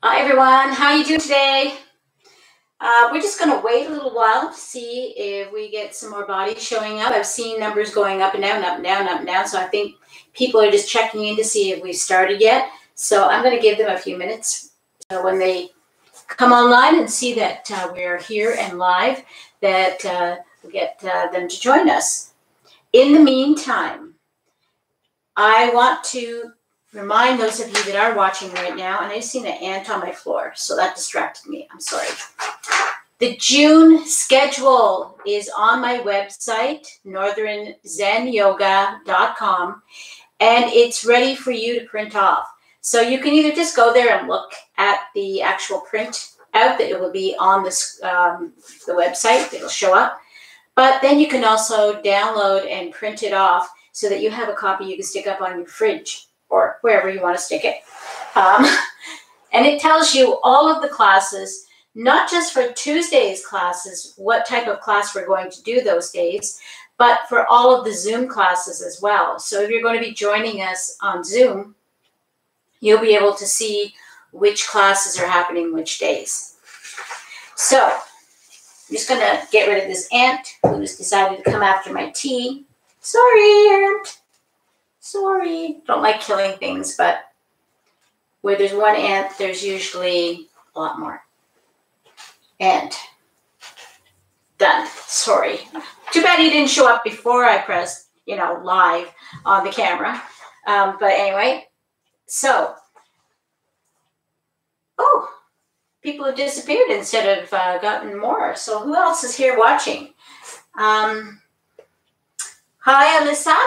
Hi everyone, how you doing today? We're just going to wait a little while to see if we get some more bodies showing up. I've seen numbers going up and down, up and down, up and down. So I think people are just checking in to see if we've started yet. So I'm going to give them a few minutes. So when they come online and see that we're here and live, that we'll get them to join us. In the meantime, I want to remind those of you that are watching right now, and I've seen an ant on my floor, so that distracted me. I'm sorry. The June schedule is on my website, northernzenyoga.com, and it's ready for you to print off. So you can either just go there and look at the actual print out that it will be on the website. It'll show up. But then you can also download and print it off so that you have a copy you can stick up on your fridge or wherever you want to stick it. And it tells you all of the classes, not just for Tuesday's classes, what type of class we're going to do those days, but for all of the Zoom classes as well. So if you're going to be joining us on Zoom, you'll be able to see which classes are happening which days. So I'm just going to get rid of this ant who's decided to come after my tea. Sorry, ant. Sorry. Don't like killing things, but where there's one ant, there's usually a lot more. And done. Sorry. Too bad he didn't show up before I pressed, live on the camera. But anyway, so, people have disappeared instead of gotten more. So who else is here watching? Hi, Alyssa.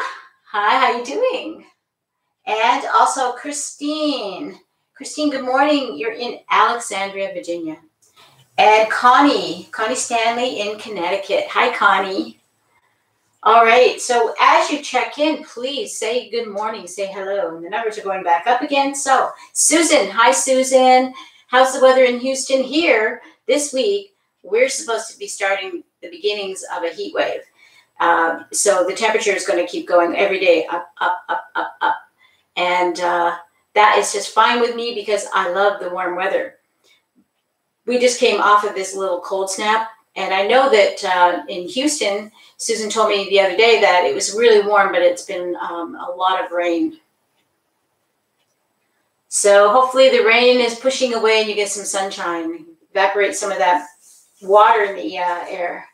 Hi, how you doing? And also Christine. Christine, good morning. You're in Alexandria, Virginia. And Connie Stanley in Connecticut. Hi, Connie. All right. So as you check in, please say good morning, say hello. And the numbers are going back up again. So Susan, hi, Susan. How's the weather in Houston? Here this week, we're supposed to be starting the beginnings of a heat wave. So the temperature is going to keep going every day up, up, up, up, up. And that is just fine with me because I love the warm weather. We just came off of this little cold snap. And I know that in Houston, Susan told me the other day that it was really warm, but it's been a lot of rain. So hopefully the rain is pushing away and you get some sunshine, evaporate some of that water in the air.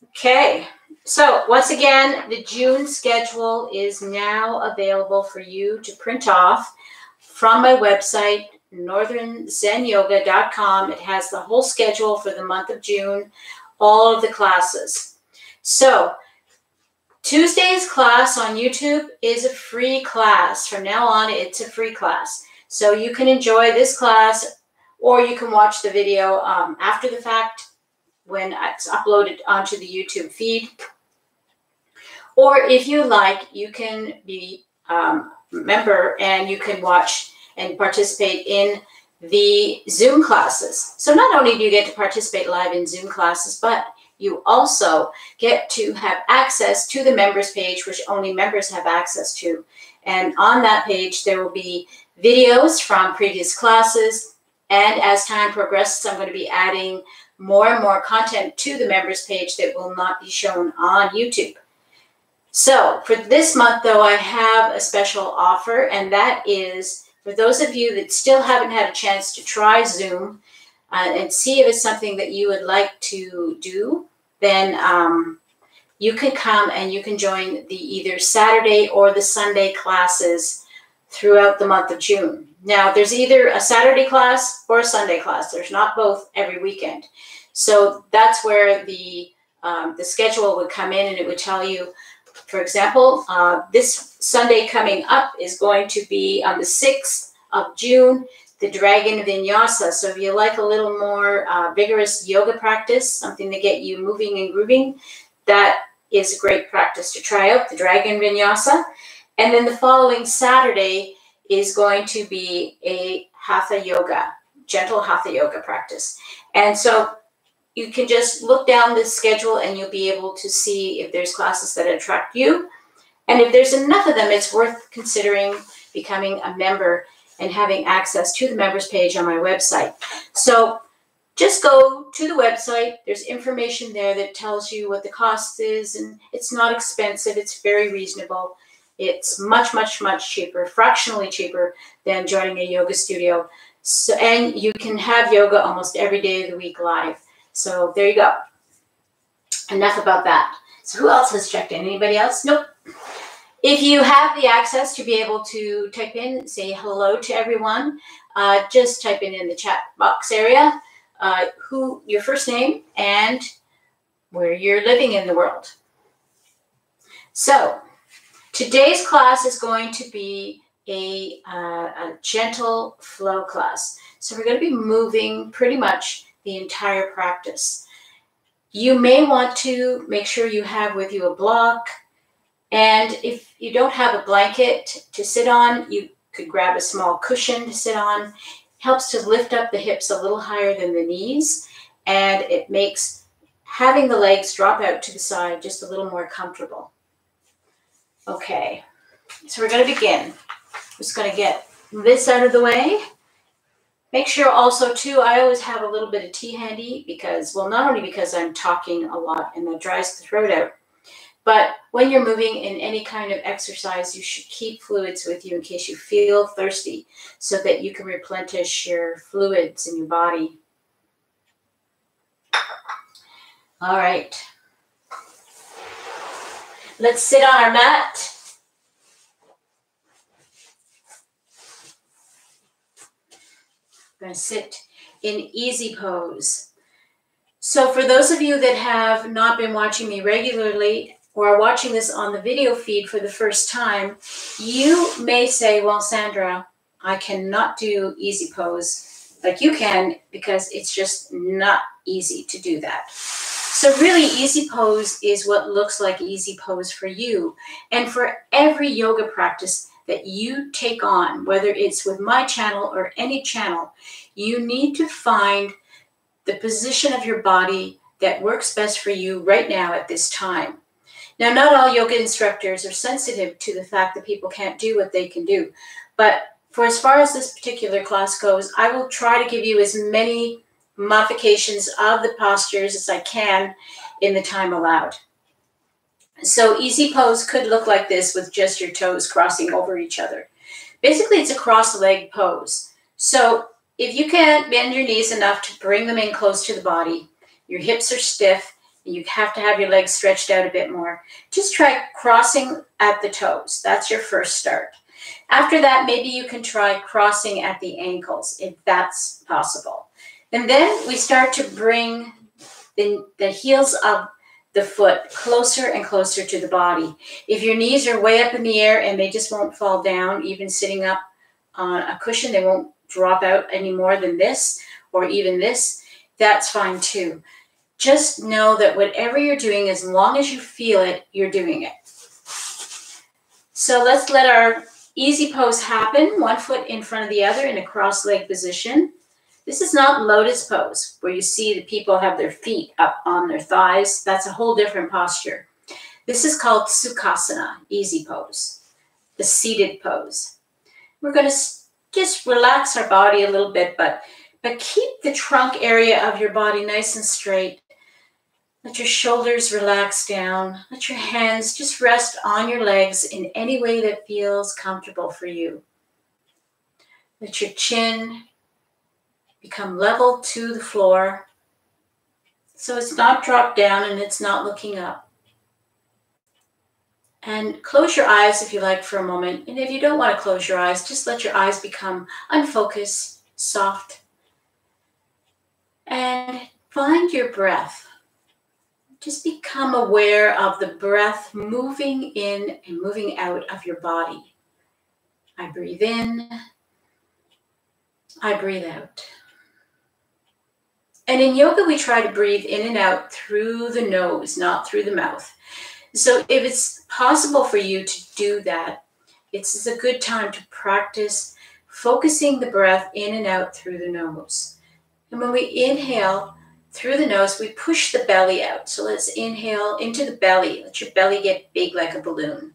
Okay. So once again, the June schedule is now available for you to print off from my website, northernzenyoga.com. It has the whole schedule for the month of June, all of the classes. So Tuesday's class on YouTube is a free class. From now on, it's a free class. So you can enjoy this class or you can watch the video after the fact when it's uploaded onto the YouTube feed. Or if you like, you can be a member and you can watch and participate in the Zoom classes. So not only do you get to participate live in Zoom classes, but you also get to have access to the members page, which only members have access to. And on that page, there will be videos from previous classes. And as time progresses, I'm going to be adding more and more content to the members page that will not be shown on YouTube. So for this month, though, I have a special offer, and that is for those of you that still haven't had a chance to try Zoom and see if it's something that you would like to do, then you can come and you can join the either Saturday or the Sunday classes throughout the month of June. Now, there's either a Saturday class or a Sunday class. There's not both every weekend. So that's where the schedule would come in, and it would tell you, for example, this Sunday coming up is going to be on the 6th of June, the Dragon Vinyasa. So if you like a little more vigorous yoga practice, something to get you moving and grooving, that is a great practice to try out, the Dragon Vinyasa. And then the following Saturday is going to be a Hatha Yoga, gentle Hatha Yoga practice. And so you can just look down this schedule and you'll be able to see if there's classes that attract you. And if there's enough of them, it's worth considering becoming a member and having access to the members page on my website. So just go to the website. There's information there that tells you what the cost is, and it's not expensive. It's very reasonable. It's much, much, much cheaper, fractionally cheaper than joining a yoga studio. So, and you can have yoga almost every day of the week live. So there you go. Enough about that. So who else has checked in? Anybody else? Nope. If you have the access to be able to type in, say hello to everyone, just type in the chat box area who your first name and where you're living in the world. So today's class is going to be a gentle flow class. So we're going to be moving pretty much the entire practice. You may want to make sure you have with you a block. And if you don't have a blanket to sit on, you could grab a small cushion to sit on. Helps to lift up the hips a little higher than the knees, and it makes having the legs drop out to the side just a little more comfortable. Okay, so we're going to begin. I'm just going to get this out of the way. Make sure also too, I always have a little bit of tea handy because, well, not only because I'm talking a lot and that dries the throat out, but when you're moving in any kind of exercise, you should keep fluids with you in case you feel thirsty so that you can replenish your fluids in your body. All right. Let's sit on our mat. I'm going to sit in easy pose. So for those of you that have not been watching me regularly, or are watching this on the video feed for the first time, you may say, well, Sandra, I cannot do easy pose like you can because it's just not easy to do that. So really, easy pose is what looks like easy pose for you. And for every yoga practice that you take on, whether it's with my channel or any channel, you need to find the position of your body that works best for you right now at this time. Now, not all yoga instructors are sensitive to the fact that people can't do what they can do. But for as far as this particular class goes, I will try to give you as many modifications of the postures as I can in the time allowed. So easy pose could look like this with just your toes crossing over each other. Basically, it's a cross-leg pose. So if you can't bend your knees enough to bring them in close to the body, your hips are stiff, you have to have your legs stretched out a bit more. Just try crossing at the toes. That's your first start. After that, maybe you can try crossing at the ankles, if that's possible. And then we start to bring the heels of the foot closer and closer to the body. If your knees are way up in the air and they just won't fall down, even sitting up on a cushion, they won't drop out any more than this, or even this, that's fine too. Just know that whatever you're doing, as long as you feel it, you're doing it. So let's let our easy pose happen, one foot in front of the other in a cross-leg position. This is not lotus pose, where you see the people have their feet up on their thighs. That's a whole different posture. This is called Sukhasana, easy pose, the seated pose. We're going to just relax our body a little bit, but keep the trunk area of your body nice and straight. Let your shoulders relax down. Let your hands just rest on your legs in any way that feels comfortable for you. Let your chin become level to the floor. So it's not dropped down and it's not looking up. And close your eyes if you like for a moment. And if you don't want to close your eyes, just let your eyes become unfocused, soft. And find your breath. Just become aware of the breath moving in and moving out of your body. I breathe in. I breathe out. And in yoga, we try to breathe in and out through the nose, not through the mouth. So if it's possible for you to do that, it's a good time to practice focusing the breath in and out through the nose. And when we inhale through the nose, we push the belly out. So let's inhale into the belly. Let your belly get big like a balloon.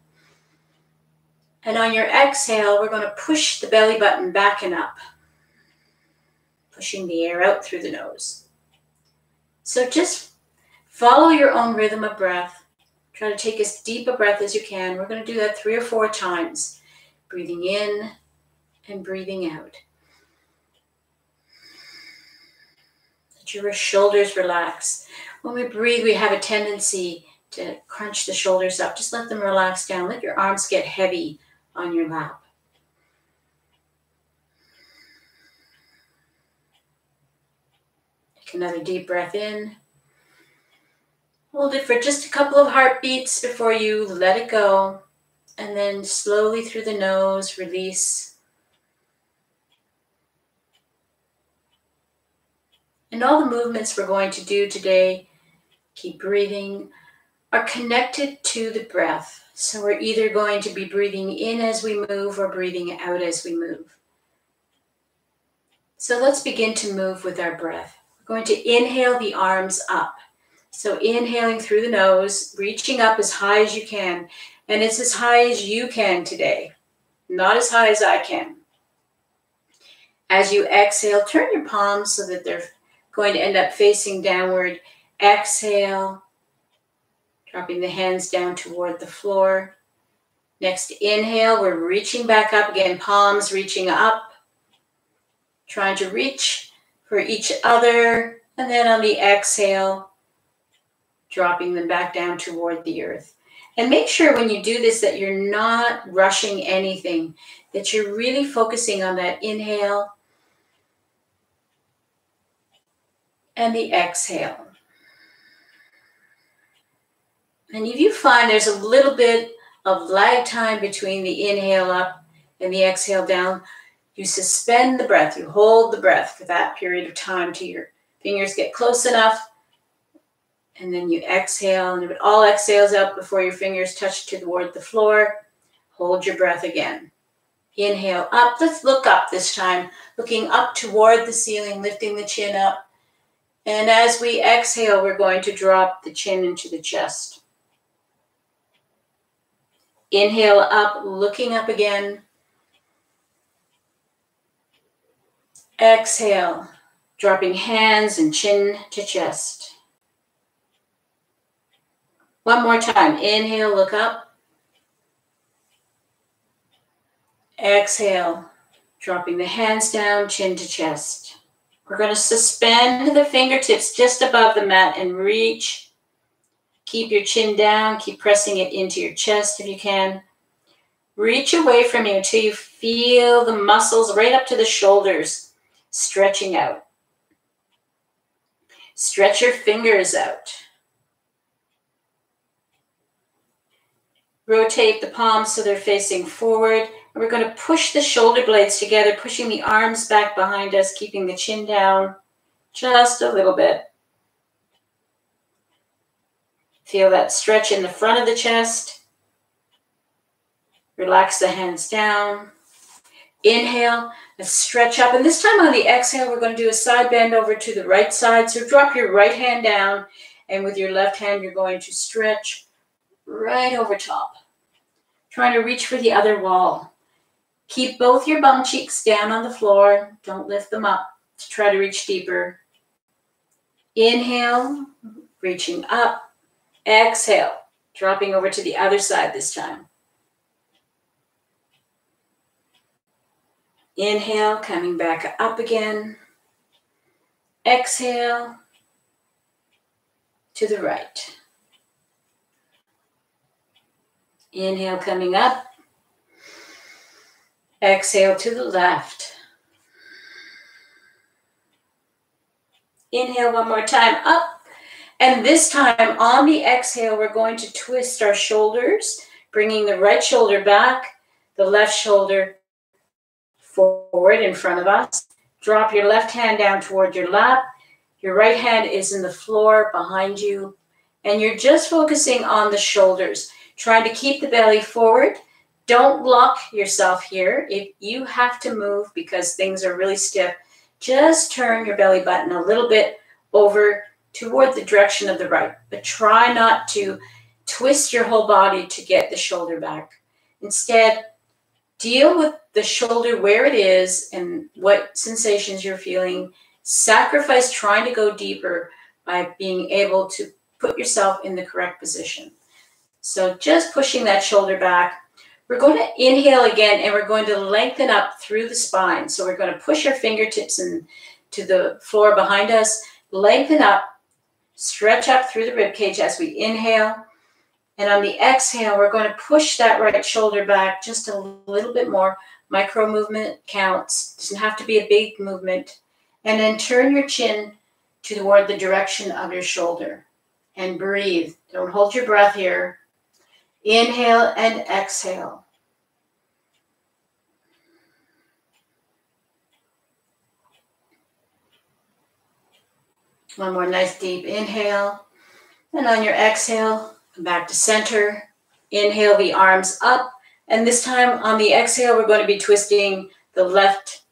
And on your exhale, we're going to push the belly button back and up, pushing the air out through the nose. So just follow your own rhythm of breath. Try to take as deep a breath as you can. We're going to do that 3 or 4 times. Breathing in and breathing out. Let your shoulders relax. When we breathe, we have a tendency to crunch the shoulders up. Just let them relax down. Let your arms get heavy on your lap. Take another deep breath in. Hold it for just a couple of heartbeats before you let it go. And then slowly through the nose, release. And all the movements we're going to do today, keep breathing, are connected to the breath. So we're either going to be breathing in as we move or breathing out as we move. So let's begin to move with our breath. We're going to inhale the arms up. So inhaling through the nose, reaching up as high as you can. And it's as high as you can today, not as high as I can. As you exhale, turn your palms so that they're going to end up facing downward. Exhale, dropping the hands down toward the floor. Next inhale, we're reaching back up again, palms reaching up, trying to reach for each other. And then on the exhale, dropping them back down toward the earth. And make sure when you do this that you're not rushing anything, that you're really focusing on that inhale and the exhale. And if you find there's a little bit of lag time between the inhale up and the exhale down, you suspend the breath, you hold the breath for that period of time till your fingers get close enough. And then you exhale, and if it all exhales out before your fingers touch toward the floor, hold your breath again. Inhale up. Let's look up this time, looking up toward the ceiling, lifting the chin up. And as we exhale, we're going to drop the chin into the chest. Inhale up, looking up again. Exhale, dropping hands and chin to chest. One more time. Inhale, look up. Exhale, dropping the hands down, chin to chest. We're going to suspend the fingertips just above the mat and reach. Keep your chin down. Keep pressing it into your chest if you can. Reach away from you until you feel the muscles right up to the shoulders stretching out. Stretch your fingers out. Rotate the palms so they're facing forward. And we're going to push the shoulder blades together, pushing the arms back behind us, keeping the chin down just a little bit. Feel that stretch in the front of the chest. Relax the hands down. Inhale, let's stretch up. And this time on the exhale, we're going to do a side bend over to the right side. So drop your right hand down, and with your left hand, you're going to stretch right over top. Trying to reach for the other wall. Keep both your bum cheeks down on the floor. Don't lift them up to try to reach deeper. Inhale, reaching up. Exhale, dropping over to the other side this time. Inhale, coming back up again. Exhale, to the right. Inhale, coming up. Exhale to the left. Inhale one more time, up. And this time on the exhale, we're going to twist our shoulders, bringing the right shoulder back, the left shoulder forward in front of us. Drop your left hand down toward your lap. Your right hand is in the floor behind you. And you're just focusing on the shoulders, trying to keep the belly forward. Don't lock yourself here. If you have to move because things are really stiff, just turn your belly button a little bit over toward the direction of the right. But try not to twist your whole body to get the shoulder back. Instead, Deal with the shoulder where it is and what sensations you're feeling. Sacrifice trying to go deeper by being able to put yourself in the correct position. So just pushing that shoulder back. We're going to inhale again, and we're going to lengthen up through the spine. So we're going to push our fingertips into the floor behind us, lengthen up, stretch up through the rib cage as we inhale. And on the exhale, we're going to push that right shoulder back just a little bit more. Micro movement counts. Doesn't have to be a big movement. And then turn your chin toward the direction of your shoulder. And breathe. Don't hold your breath here. Inhale and exhale. One more nice deep inhale. And on your exhale, come back to center. Inhale the arms up. And this time on the exhale, we're going to be twisting the left.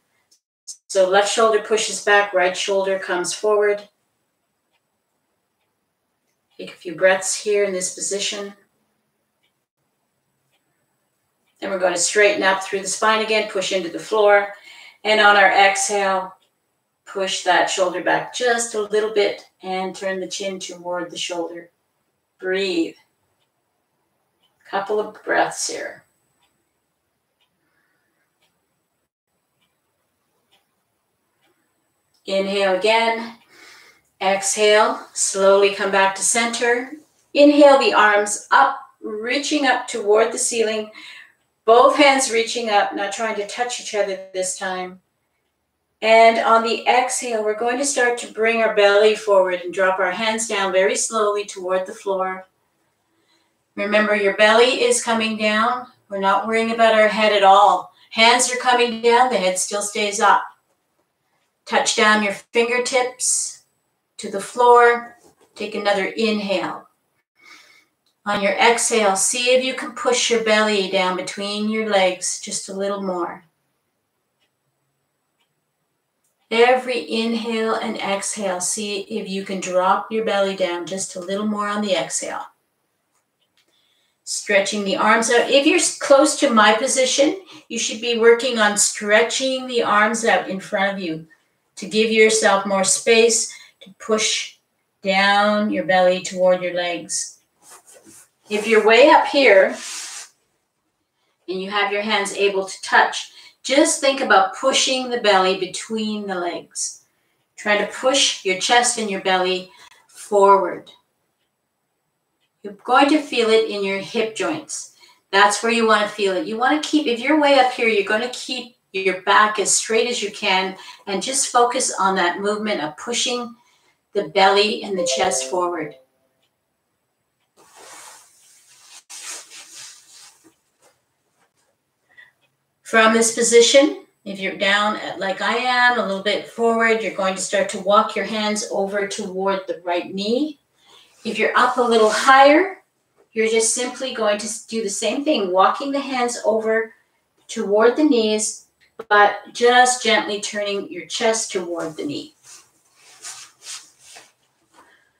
So left shoulder pushes back, right shoulder comes forward. Take a few breaths here in this position. And we're going to straighten up through the spine again, push into the floor. And on our exhale, push that shoulder back just a little bit and turn the chin toward the shoulder. Breathe. Couple of breaths here. Inhale again. Exhale. Slowly come back to center. Inhale the arms up, reaching up toward the ceiling. Both hands reaching up, not trying to touch each other this time. And on the exhale, we're going to start to bring our belly forward and drop our hands down very slowly toward the floor. Remember, your belly is coming down. We're not worrying about our head at all. Hands are coming down, the head still stays up. Touch down your fingertips to the floor. Take another inhale. On your exhale, see if you can push your belly down between your legs just a little more. Every inhale and exhale, see if you can drop your belly down just a little more on the exhale. Stretching the arms out. If you're close to my position, you should be working on stretching the arms out in front of you to give yourself more space to push down your belly toward your legs. If you're way up here and you have your hands able to touch, just think about pushing the belly between the legs. Trying to push your chest and your belly forward. You're going to feel it in your hip joints. That's where you want to feel it. You want to keep, if you're way up here, you're going to keep your back as straight as you can and just focus on that movement of pushing the belly and the chest forward. From this position, if you're down like I am, a little bit forward, you're going to start to walk your hands over toward the right knee. If you're up a little higher, you're just simply going to do the same thing, walking the hands over toward the knees, but just gently turning your chest toward the knee.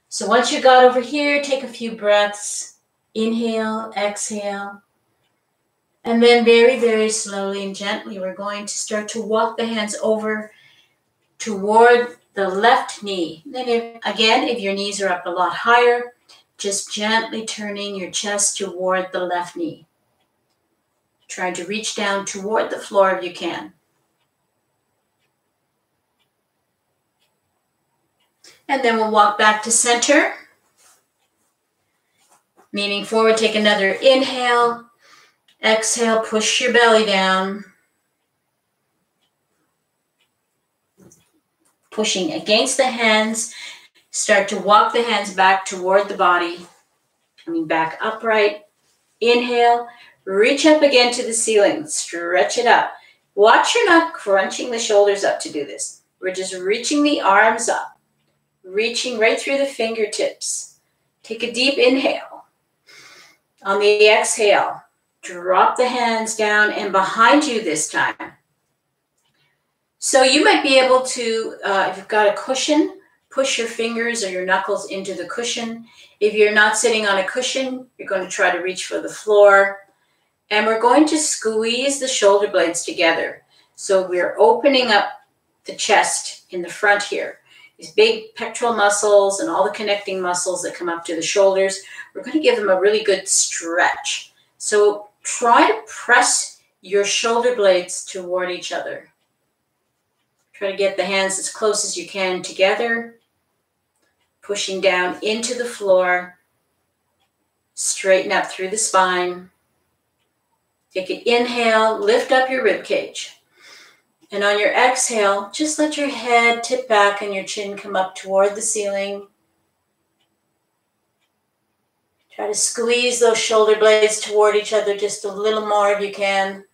So once you got over here, take a few breaths. Inhale, exhale. And then very, very slowly and gently, we're going to start to walk the hands over toward the left knee. Then if your knees are up a lot higher, just gently turning your chest toward the left knee. Trying to reach down toward the floor if you can. And then we'll walk back to center. Leaning forward, take another inhale. Exhale, push your belly down. Pushing against the hands. Start to walk the hands back toward the body. Coming back upright. Inhale. Reach up again to the ceiling. Stretch it up. Watch you're not crunching the shoulders up to do this. We're just reaching the arms up. Reaching right through the fingertips. Take a deep inhale. On the exhale, drop the hands down and behind you this time. So you might be able to, if you've got a cushion, push your fingers or your knuckles into the cushion. If you're not sitting on a cushion, you're going to try to reach for the floor. And we're going to squeeze the shoulder blades together. So we're opening up the chest in the front here. These big pectoral muscles and all the connecting muscles that come up to the shoulders, we're going to give them a really good stretch. So try to press your shoulder blades toward each other. Try to get the hands as close as you can together, pushing down into the floor. Straighten up through the spine. Take an inhale, lift up your rib cage. And on your exhale, just let your head tip back and your chin come up toward the ceiling. Try to squeeze those shoulder blades toward each other just a little more if you can.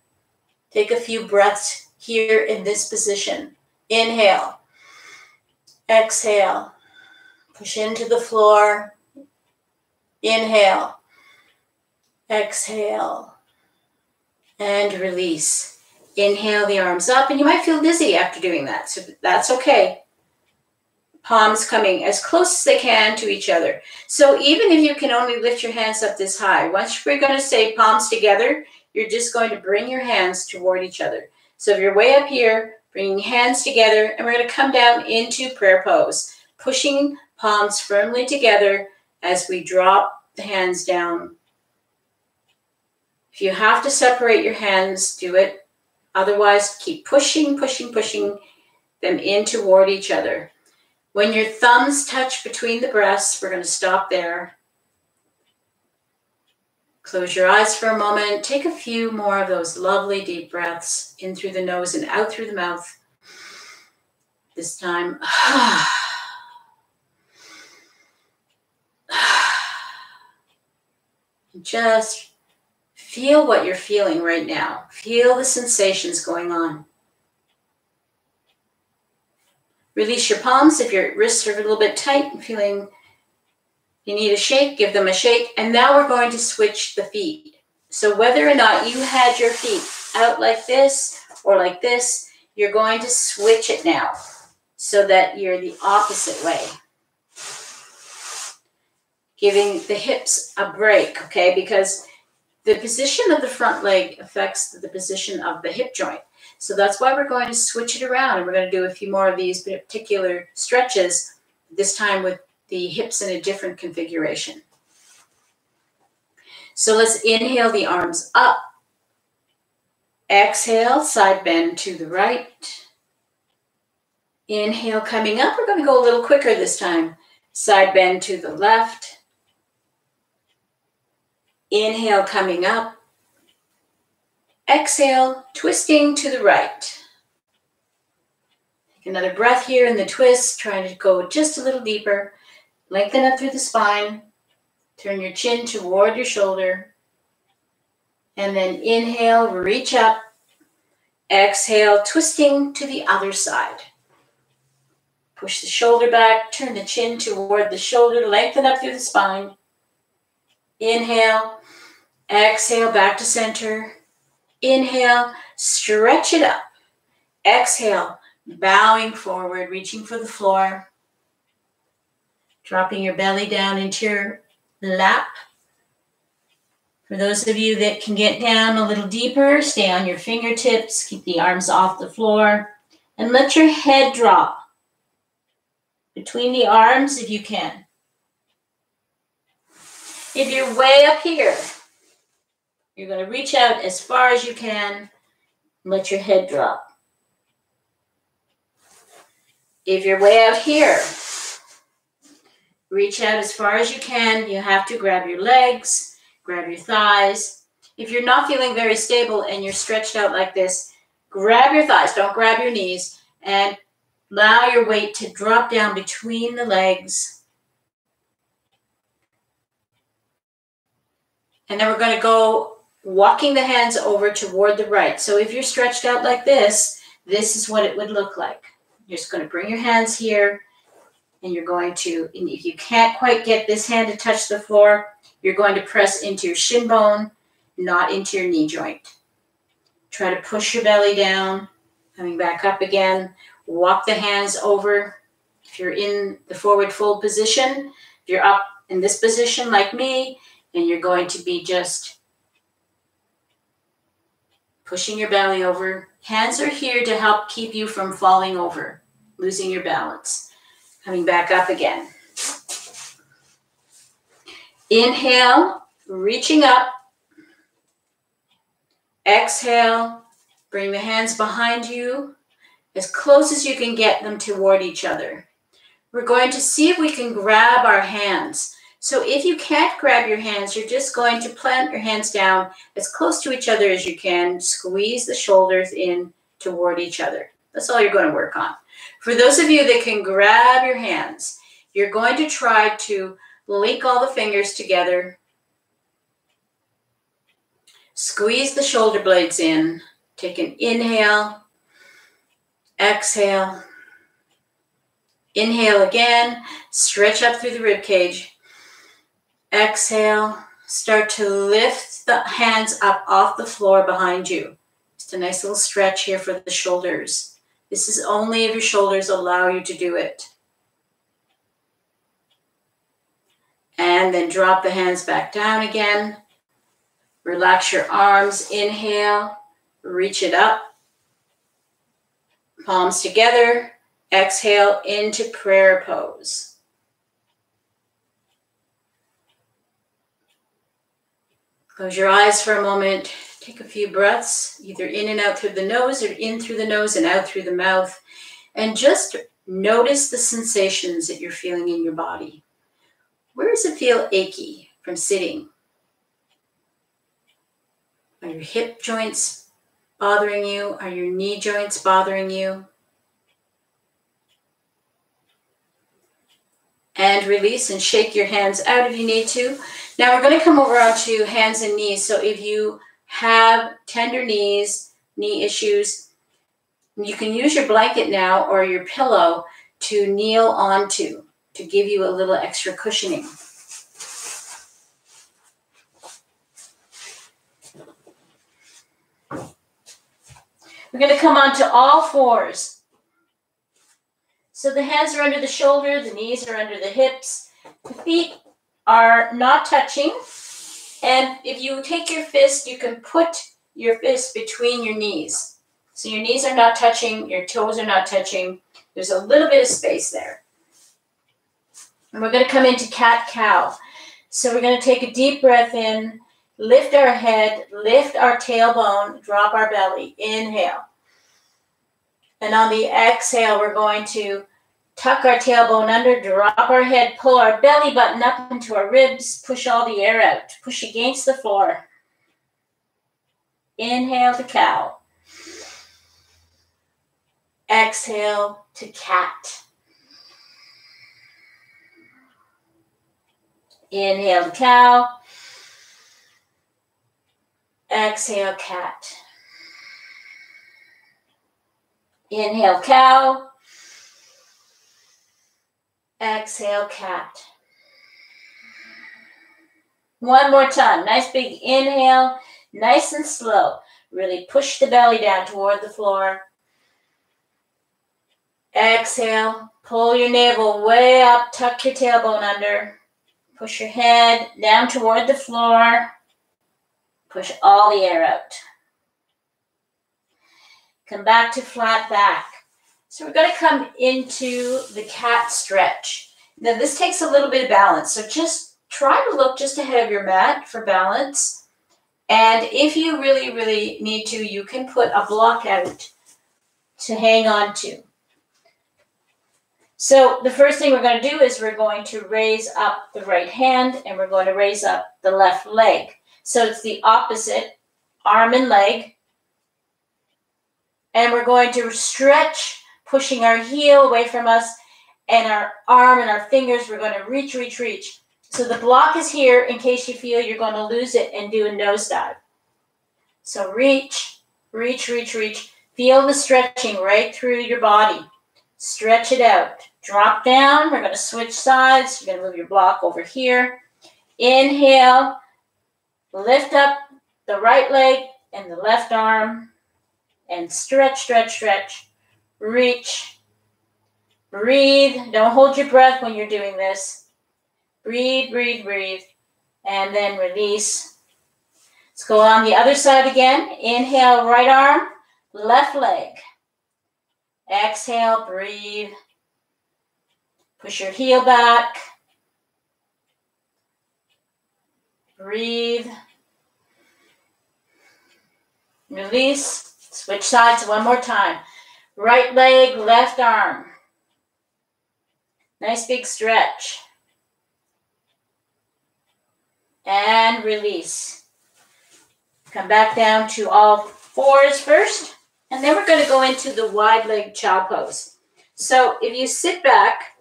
Take a few breaths here in this position. Inhale. Exhale. Push into the floor. Inhale. Exhale. And release. Inhale the arms up, and you might feel dizzy after doing that, so that's okay. Palms coming as close as they can to each other. So even if you can only lift your hands up this high, once we're going to say palms together, you're just going to bring your hands toward each other. So if you're way up here, bringing hands together, and we're going to come down into prayer pose, pushing palms firmly together as we drop the hands down. If you have to separate your hands, do it. Otherwise, keep pushing, pushing, pushing them in toward each other. When your thumbs touch between the breasts, we're going to stop there. Close your eyes for a moment. Take a few more of those lovely deep breaths in through the nose and out through the mouth. This time, just feel what you're feeling right now. Feel the sensations going on. Release your palms if your wrists are a little bit tight and feeling you need a shake, give them a shake. And now we're going to switch the feet. So whether or not you had your feet out like this or like this, you're going to switch it now so that you're the opposite way. Giving the hips a break, okay? Because the position of the front leg affects the position of the hip joint. So that's why we're going to switch it around, and we're going to do a few more of these particular stretches, this time with the hips in a different configuration. So let's inhale the arms up. Exhale, side bend to the right. Inhale, coming up. We're going to go a little quicker this time. Side bend to the left. Inhale, coming up. Exhale, twisting to the right. Take another breath here in the twist, trying to go just a little deeper. Lengthen up through the spine. Turn your chin toward your shoulder. And then inhale, reach up. Exhale, twisting to the other side. Push the shoulder back, turn the chin toward the shoulder, lengthen up through the spine. Inhale, exhale, back to center. Inhale, stretch it up. Exhale, bowing forward, reaching for the floor. Dropping your belly down into your lap. For those of you that can get down a little deeper, stay on your fingertips, keep the arms off the floor, and let your head drop between the arms if you can. If you're way up here, you're going to reach out as far as you can and let your head drop. If you're way out here, reach out as far as you can. You have to grab your legs, grab your thighs. If you're not feeling very stable and you're stretched out like this, grab your thighs, don't grab your knees, and allow your weight to drop down between the legs. And then we're going to go walking the hands over toward the right. So if you're stretched out like this, this is what it would look like. You're just going to bring your hands here, and you're going to, and if you can't quite get this hand to touch the floor, you're going to press into your shin bone, not into your knee joint. Try to push your belly down, coming back up again. Walk the hands over. If you're in the forward fold position, if you're up in this position like me, and you're going to be just pushing your belly over. Hands are here to help keep you from falling over, losing your balance. Coming back up again. Inhale, reaching up. Exhale, bring the hands behind you as close as you can get them toward each other. We're going to see if we can grab our hands. So if you can't grab your hands, you're just going to plant your hands down as close to each other as you can. Squeeze the shoulders in toward each other. That's all you're going to work on. For those of you that can grab your hands, you're going to try to link all the fingers together. Squeeze the shoulder blades in. Take an inhale. Exhale. Inhale again. Stretch up through the rib cage. Exhale. Start to lift the hands up off the floor behind you. Just a nice little stretch here for the shoulders. This is only if your shoulders allow you to do it. And then drop the hands back down again. Relax your arms. Inhale. Reach it up. Palms together. Exhale into prayer pose. Close your eyes for a moment. Take a few breaths, either in and out through the nose or in through the nose and out through the mouth. And just notice the sensations that you're feeling in your body. Where does it feel achy from sitting? Are your hip joints bothering you? Are your knee joints bothering you? And release and shake your hands out if you need to. Now we're going to come over onto hands and knees. So if you have tender knees, knee issues, you can use your blanket now or your pillow to kneel onto to give you a little extra cushioning. We're going to come onto all fours. So the hands are under the shoulder, the knees are under the hips, the feet are not touching. And if you take your fist, you can put your fist between your knees. So your knees are not touching, your toes are not touching. There's a little bit of space there. And we're going to come into cat-cow. So we're going to take a deep breath in, lift our head, lift our tailbone, drop our belly. Inhale. And on the exhale, we're going to tuck our tailbone under, drop our head, pull our belly button up into our ribs, push all the air out, push against the floor. Inhale to cow. Exhale to cat. Inhale to cow. Exhale cat. Inhale cow. Exhale cat. One more time. Nice big inhale. Nice and slow. Really push the belly down toward the floor. Exhale. Pull your navel way up. Tuck your tailbone under. Push your head down toward the floor. Push all the air out. Come back to flat back. So we're going to come into the cat stretch. Now this takes a little bit of balance. So just try to look just ahead of your mat for balance. And if you really, really need to, you can put a block out to hang on to. So the first thing we're going to do is we're going to raise up the right hand and we're going to raise up the left leg. So it's the opposite, arm and leg. And we're going to stretch, pushing our heel away from us, and our arm and our fingers, we're going to reach, reach, reach. So the block is here in case you feel you're going to lose it and do a nosedive. So reach, reach, reach, reach. Feel the stretching right through your body. Stretch it out. Drop down. We're going to switch sides. You're going to move your block over here. Inhale. Lift up the right leg and the left arm. And stretch, stretch, stretch. Reach. Breathe. Don't hold your breath when you're doing this. Breathe, breathe, breathe. And then release. Let's go on the other side again. Inhale, right arm, left leg. Exhale, breathe. Push your heel back. Breathe. Release. Switch sides one more time. Right leg, left arm. Nice big stretch. And release. Come back down to all fours first. And then we're going to go into the wide leg child pose. So if you sit back,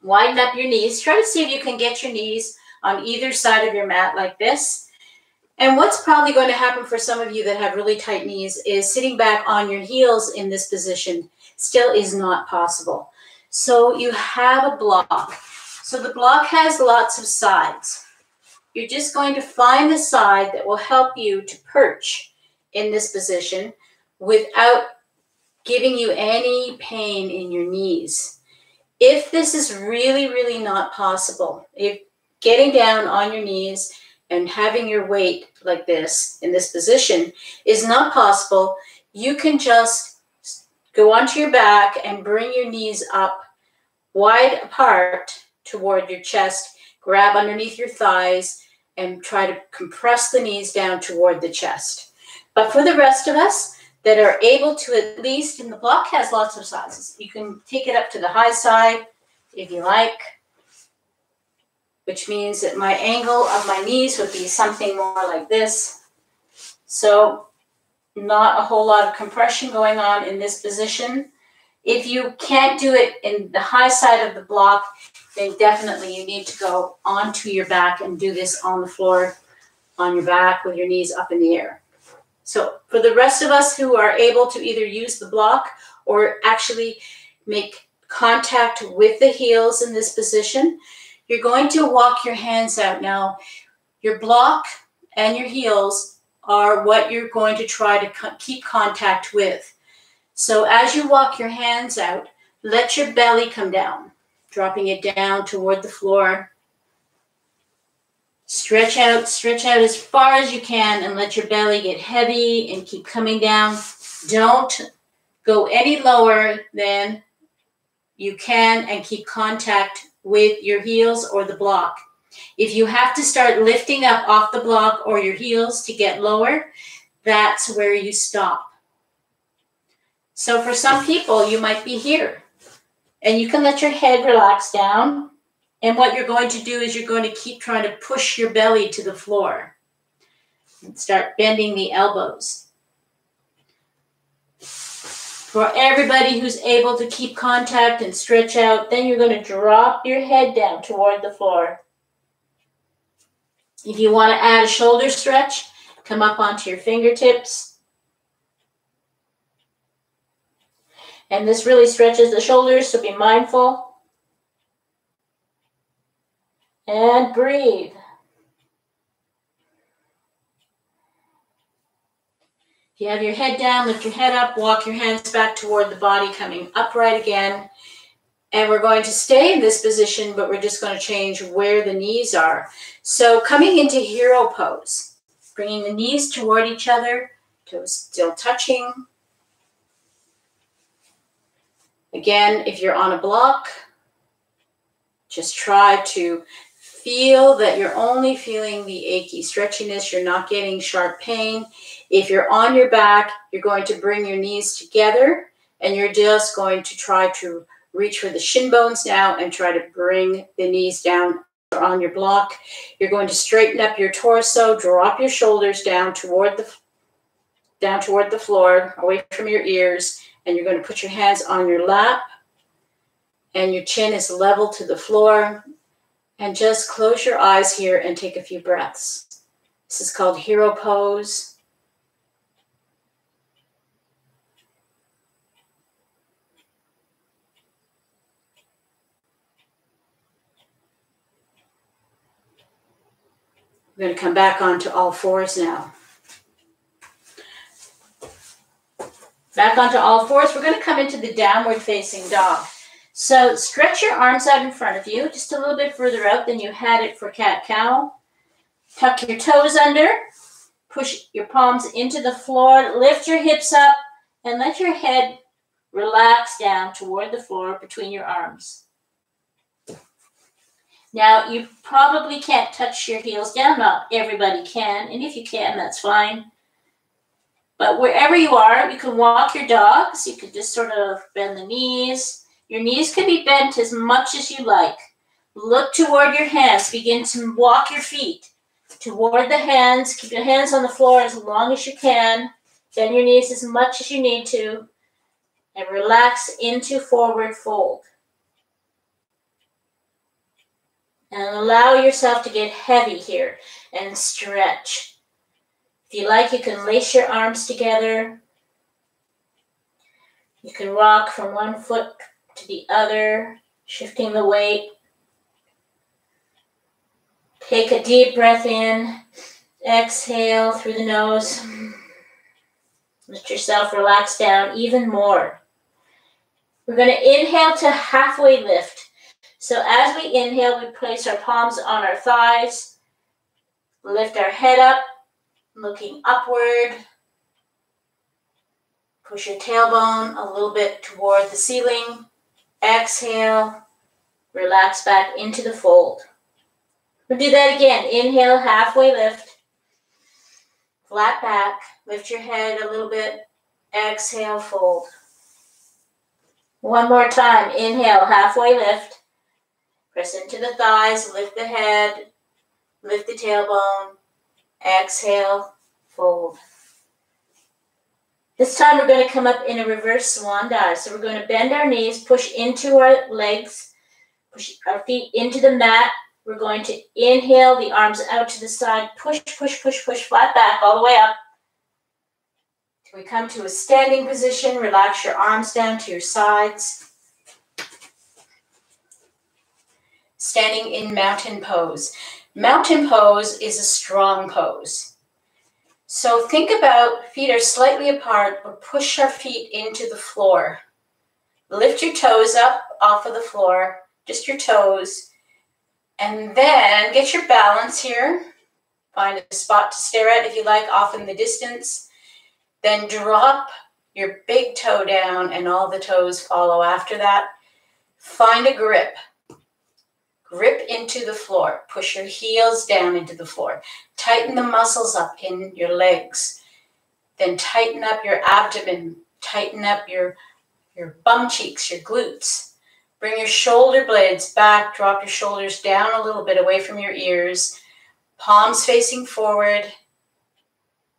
widen up your knees. Try to see if you can get your knees on either side of your mat like this. And what's probably going to happen for some of you that have really tight knees is sitting back on your heels in this position still is not possible. So you have a block. So the block has lots of sides. You're just going to find the side that will help you to perch in this position without giving you any pain in your knees. If this is really, really not possible, if getting down on your knees and having your weight like this in this position is not possible, you can just go onto your back and bring your knees up wide apart toward your chest, grab underneath your thighs, and try to compress the knees down toward the chest. But for the rest of us that are able to, at least, and the block has lots of sizes, you can take it up to the high side if you like, which means that my angle of my knees would be something more like this. So not a whole lot of compression going on in this position. If you can't do it in the high side of the block, then definitely you need to go onto your back and do this on the floor, on your back with your knees up in the air. So for the rest of us who are able to either use the block or actually make contact with the heels in this position, you're going to walk your hands out. Now, your block and your heels are what you're going to try to keep contact with. So as you walk your hands out, let your belly come down, dropping it down toward the floor. Stretch out as far as you can and let your belly get heavy and keep coming down. Don't go any lower than you can and keep contact with your heels or the block. If you have to start lifting up off the block or your heels to get lower, that's where you stop. So for some people, you might be here and you can let your head relax down. And what you're going to do is you're going to keep trying to push your belly to the floor and start bending the elbows. For everybody who's able to keep contact and stretch out, then you're going to drop your head down toward the floor. If you want to add a shoulder stretch, come up onto your fingertips. And this really stretches the shoulders, so be mindful. And breathe. If you have your head down, lift your head up, walk your hands back toward the body, coming upright again. And we're going to stay in this position, but we're just going to change where the knees are. So coming into hero pose, bringing the knees toward each other, toes still touching. Again, if you're on a block, just try to feel that you're only feeling the achy stretchiness. You're not getting sharp pain. If you're on your back, you're going to bring your knees together and you're just going to try to reach for the shin bones now and try to bring the knees down on your block. You're going to straighten up your torso, drop your shoulders down toward the floor, away from your ears, and you're going to put your hands on your lap and your chin is level to the floor. And just close your eyes here and take a few breaths. This is called hero pose. We're going to come back onto all fours now. Back onto all fours. We're going to come into the downward facing dog. So stretch your arms out in front of you, just a little bit further out than you had it for cat-cow. Tuck your toes under. Push your palms into the floor, lift your hips up, and let your head relax down toward the floor between your arms. Now, you probably can't touch your heels down. Not everybody can, and if you can, that's fine. But wherever you are, you can walk your dogs. You can just sort of bend the knees. Your knees can be bent as much as you like. Look toward your hands. Begin to walk your feet toward the hands. Keep your hands on the floor as long as you can. Bend your knees as much as you need to. And relax into forward fold. And allow yourself to get heavy here and stretch. If you like, you can lace your arms together. You can rock from one foot to the other, shifting the weight. Take a deep breath in. Exhale through the nose. Let yourself relax down even more. We're going to inhale to halfway lift. So as we inhale, we place our palms on our thighs. Lift our head up, looking upward. Push your tailbone a little bit toward the ceiling. Exhale. Relax back into the fold. We'll do that again. Inhale, halfway lift. Flat back. Lift your head a little bit. Exhale, fold. One more time. Inhale, halfway lift. Press into the thighs. Lift the head. Lift the tailbone. Exhale, fold. This time we're going to come up in a reverse swan dive. So we're going to bend our knees, push into our legs, push our feet into the mat. We're going to inhale, the arms out to the side, push, push, push, push, flat back all the way up. Till we come to a standing position, relax your arms down to your sides. Standing in mountain pose. Mountain pose is a strong pose. So think about feet are slightly apart, but push our feet into the floor. Lift your toes up off of the floor, just your toes. And then get your balance here. Find a spot to stare at if you like, off in the distance. Then drop your big toe down and all the toes follow after that. Find a grip. Grip into the floor. Push your heels down into the floor. Tighten the muscles up in your legs. Then tighten up your abdomen. Tighten up your bum cheeks, your glutes. Bring your shoulder blades back. Drop your shoulders down a little bit away from your ears. Palms facing forward.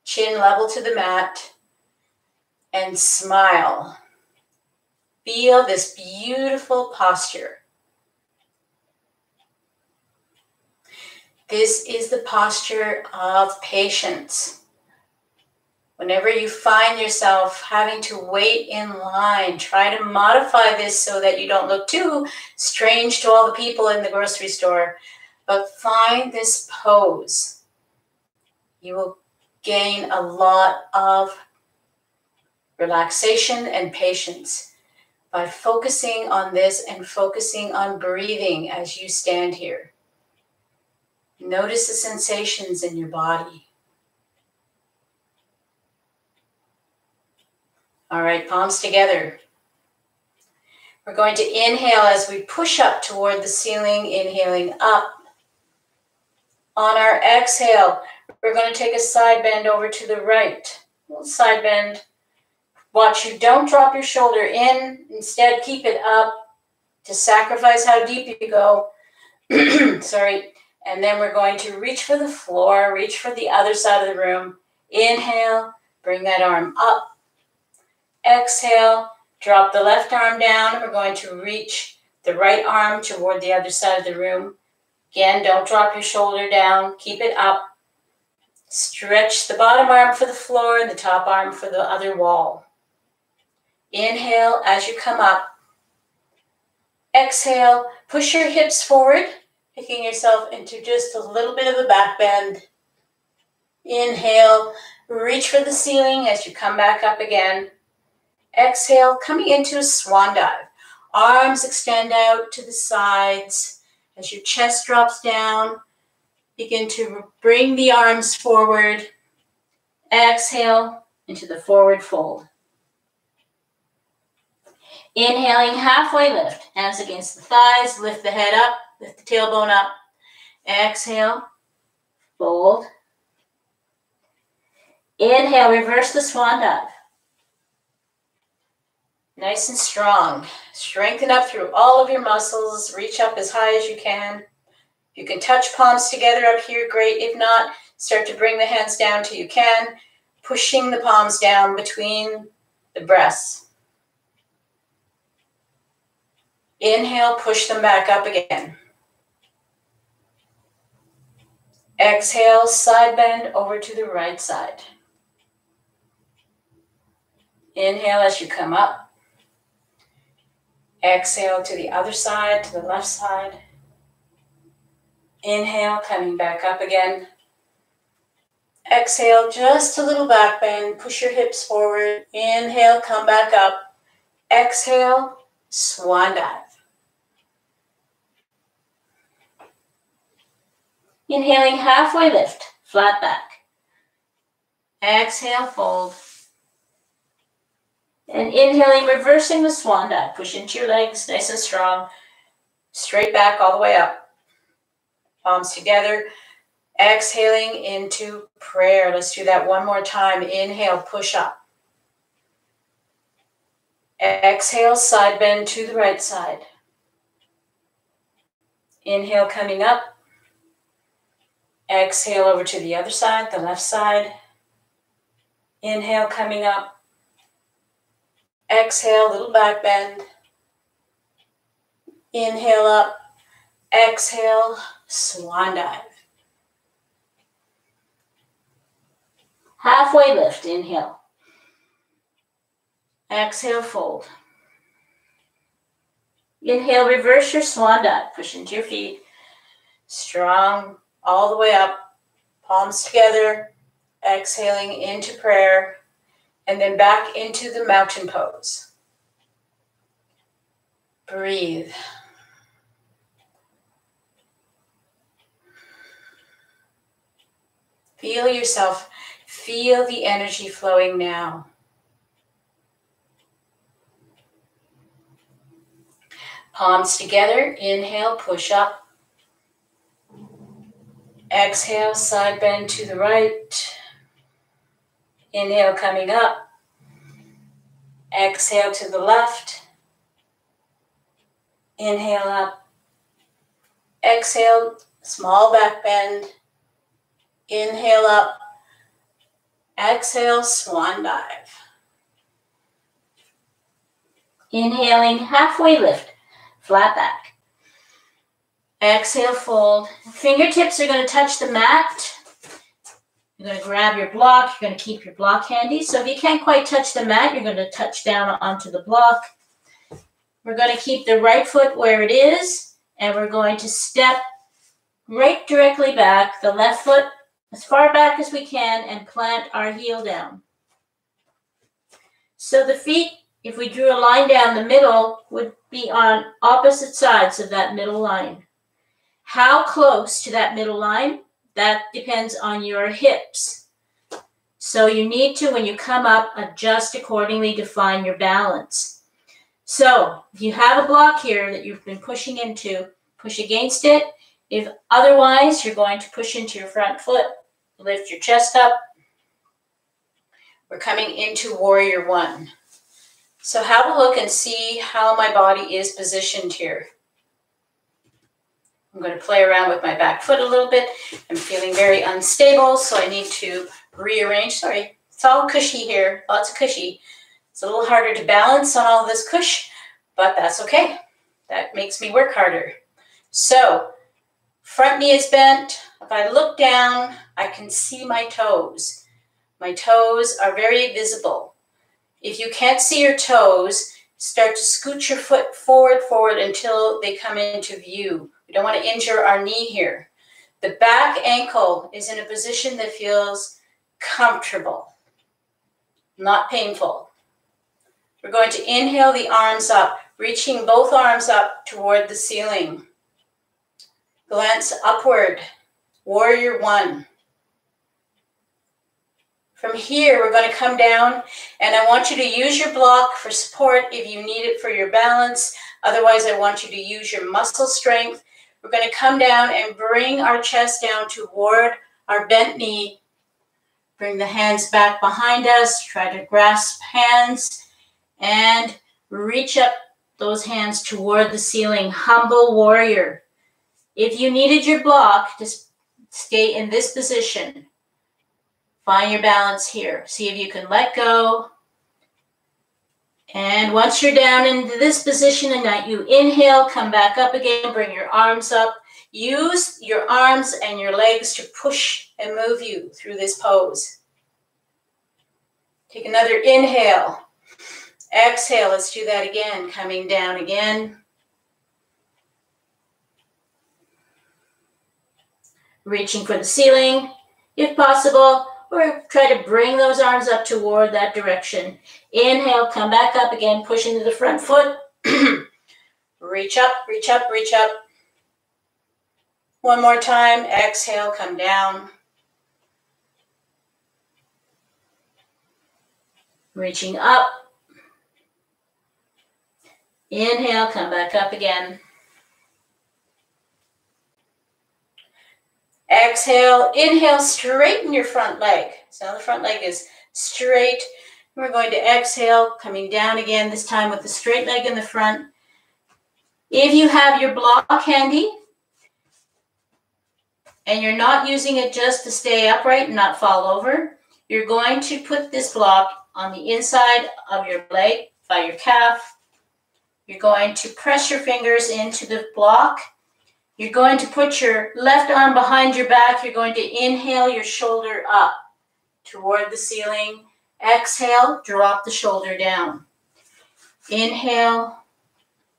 Chin level to the mat. And smile. Feel this beautiful posture. This is the posture of patience. Whenever you find yourself having to wait in line, try to modify this so that you don't look too strange to all the people in the grocery store. But find this pose. You will gain a lot of relaxation and patience by focusing on this and focusing on breathing as you stand here. Notice the sensations in your body. All right, palms together. We're going to inhale as we push up toward the ceiling, inhaling up. On our exhale, we're going to take a side bend over to the right. A little side bend. Watch you don't drop your shoulder in. Instead, keep it up to sacrifice how deep you go. Sorry. And then we're going to reach for the floor, reach for the other side of the room. Inhale, bring that arm up. Exhale, drop the left arm down. We're going to reach the right arm toward the other side of the room. Again, don't drop your shoulder down. Keep it up. Stretch the bottom arm for the floor and the top arm for the other wall. Inhale as you come up. Exhale, push your hips forward, picking yourself into just a little bit of a back bend. Inhale, reach for the ceiling as you come back up again. Exhale, coming into a swan dive. Arms extend out to the sides. As your chest drops down, begin to bring the arms forward. Exhale into the forward fold. Inhaling, halfway lift. Hands against the thighs, lift the head up, lift the tailbone up. Exhale, fold. Inhale, reverse the swan dive. Nice and strong. Strengthen up through all of your muscles. Reach up as high as you can. You can touch palms together up here, great. If not, start to bring the hands down till you can, pushing the palms down between the breasts. Inhale, push them back up again. Exhale, side bend over to the right side. Inhale as you come up. Exhale to the other side, to the left side. Inhale, coming back up again. Exhale, just a little back bend. Push your hips forward. Inhale, come back up. Exhale, swan dive. Inhaling, halfway lift, flat back. Exhale, fold. And inhaling, reversing the swan dive. Push into your legs, nice and strong. Straight back all the way up. Palms together. Exhaling into prayer. Let's do that one more time. Inhale, push up. Exhale, side bend to the right side. Inhale, coming up. Exhale over to the other side, the left side. Inhale, coming up. Exhale, little back bend. Inhale up. Exhale, swan dive. Halfway lift, inhale. Exhale, fold. Inhale, reverse your swan dive. Push into your feet. Strong, all the way up. Palms together. Exhaling into prayer. And then back into the mountain pose. Breathe. Feel yourself. Feel the energy flowing now. Palms together. Inhale, push up. Exhale, side bend to the right. Inhale, coming up. Exhale to the left. Inhale up. Exhale, small back bend. Inhale up. Exhale, swan dive. Inhaling, halfway lift, flat back. Exhale, fold. Fingertips are going to touch the mat. You're going to grab your block. You're going to keep your block handy. So if you can't quite touch the mat, you're going to touch down onto the block. We're going to keep the right foot where it is, and we're going to step right directly back, the left foot as far back as we can, and plant our heel down. So the feet, if we drew a line down the middle, would be on opposite sides of that middle line. How close to that middle line? That depends on your hips. So you need to, when you come up, adjust accordingly to find your balance. So if you have a block here that you've been pushing into, push against it. If otherwise, you're going to push into your front foot. Lift your chest up. We're coming into warrior one. So have a look and see how my body is positioned here. I'm going to play around with my back foot a little bit. I'm feeling very unstable, so I need to rearrange. Sorry, it's all cushy here, lots of cushy. It's a little harder to balance on all this cush, but that's okay. That makes me work harder. So, front knee is bent. If I look down, I can see my toes. My toes are very visible. If you can't see your toes, start to scoot your foot forward until they come into view. We don't want to injure our knee here. The back ankle is in a position that feels comfortable, not painful. We're going to inhale the arms up, reaching both arms up toward the ceiling. Glance upward, warrior one. From here, we're going to come down, and I want you to use your block for support if you need it for your balance. Otherwise, I want you to use your muscle strength. We're going to come down and bring our chest down toward our bent knee. Bring the hands back behind us. Try to grasp hands and reach up those hands toward the ceiling. Humble warrior. If you needed your block, just stay in this position. Find your balance here. See if you can let go. And once you're down into this position and you inhale, come back up again, bring your arms up. Use your arms and your legs to push and move you through this pose. Take another inhale. Exhale, let's do that again. Coming down again. Reaching for the ceiling, if possible, or try to bring those arms up toward that direction. Inhale, come back up again, push into the front foot. Reach up, reach up, reach up. One more time. Exhale, come down. Reaching up. Inhale, come back up again. Exhale, inhale, straighten your front leg. So now the front leg is straight. We're going to exhale, coming down again, this time with the straight leg in the front. If you have your block handy and you're not using it just to stay upright and not fall over, you're going to put this block on the inside of your leg by your calf. You're going to press your fingers into the block. You're going to put your left arm behind your back. You're going to inhale your shoulder up toward the ceiling. Exhale, drop the shoulder down. Inhale,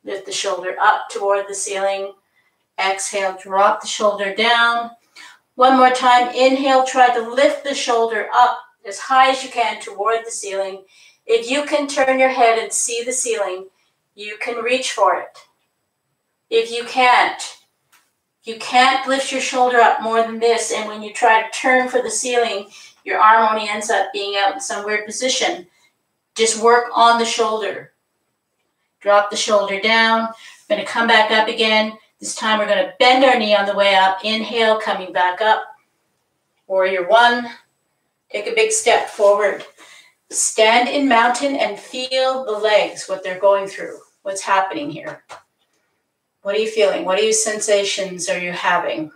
lift the shoulder up toward the ceiling. Exhale, drop the shoulder down. One more time, inhale, try to lift the shoulder up as high as you can toward the ceiling. If you can turn your head and see the ceiling, you can reach for it. If you can't lift your shoulder up more than this, and when you try to turn for the ceiling, your arm only ends up being out in some weird position. Just work on the shoulder. Drop the shoulder down. We're going to come back up again. This time we're going to bend our knee on the way up. Inhale, coming back up. Warrior one. Take a big step forward. Stand in mountain and feel the legs, what they're going through, what's happening here. What are you feeling? What are your sensations are you having?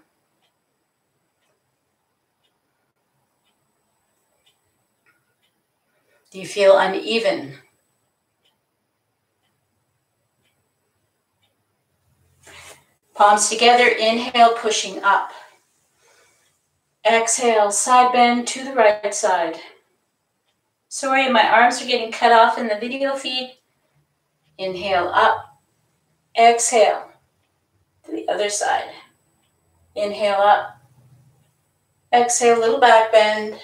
Do you feel uneven? Palms together, inhale, pushing up. Exhale, side bend to the right side. Sorry, my arms are getting cut off in the video feed. Inhale up. Exhale to the other side. Inhale up. Exhale, little back bend.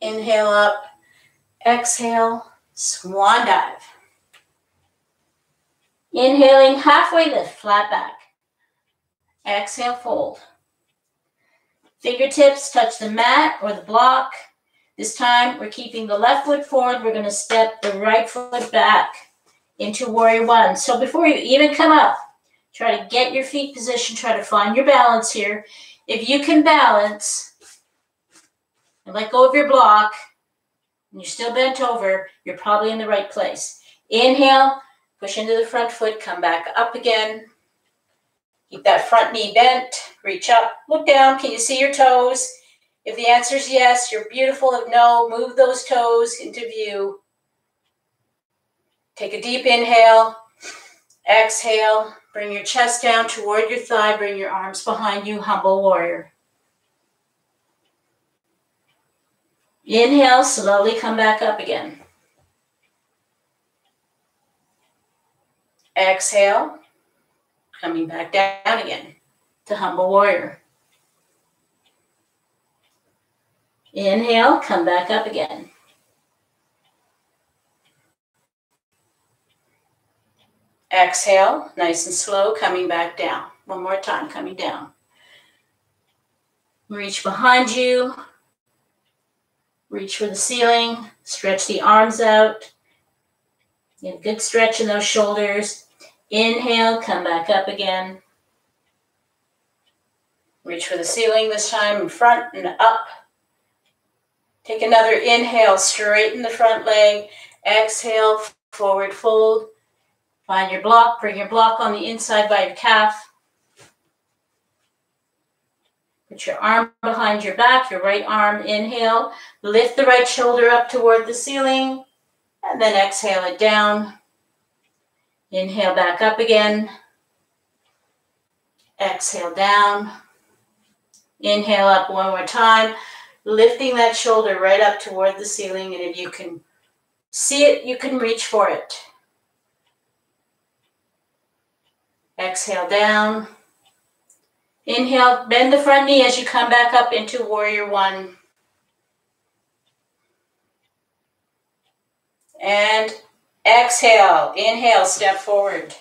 Inhale up. Exhale, swan dive. Inhaling, halfway lift, flat back. Exhale, fold. Fingertips touch the mat or the block. This time, we're keeping the left foot forward. We're going to step the right foot back into warrior one. So before you even come up, try to get your feet positioned. Try to find your balance here. If you can balance and let go of your block, and you're still bent over, you're probably in the right place. Inhale, push into the front foot, come back up again. Keep that front knee bent, reach up, look down. Can you see your toes? If the answer is yes, you're beautiful. If no, move those toes into view. Take a deep inhale, exhale, bring your chest down toward your thigh, bring your arms behind you, humble warrior. Inhale, slowly come back up again. Exhale, coming back down again to humble warrior. Inhale, come back up again. Exhale, nice and slow, coming back down. One more time, coming down. Reach behind you. Reach for the ceiling. Stretch the arms out. Get a good stretch in those shoulders. Inhale, come back up again. Reach for the ceiling this time, in front and up. Take another inhale, straighten the front leg. Exhale, forward fold. Find your block, bring your block on the inside by your calf. Put your arm behind your back, your right arm, inhale. Lift the right shoulder up toward the ceiling, and then exhale it down. Inhale back up again. Exhale down. Inhale up one more time, lifting that shoulder right up toward the ceiling, and if you can see it, you can reach for it. Exhale down. Inhale, bend the front knee as you come back up into Warrior One. And exhale. Inhale, step forward.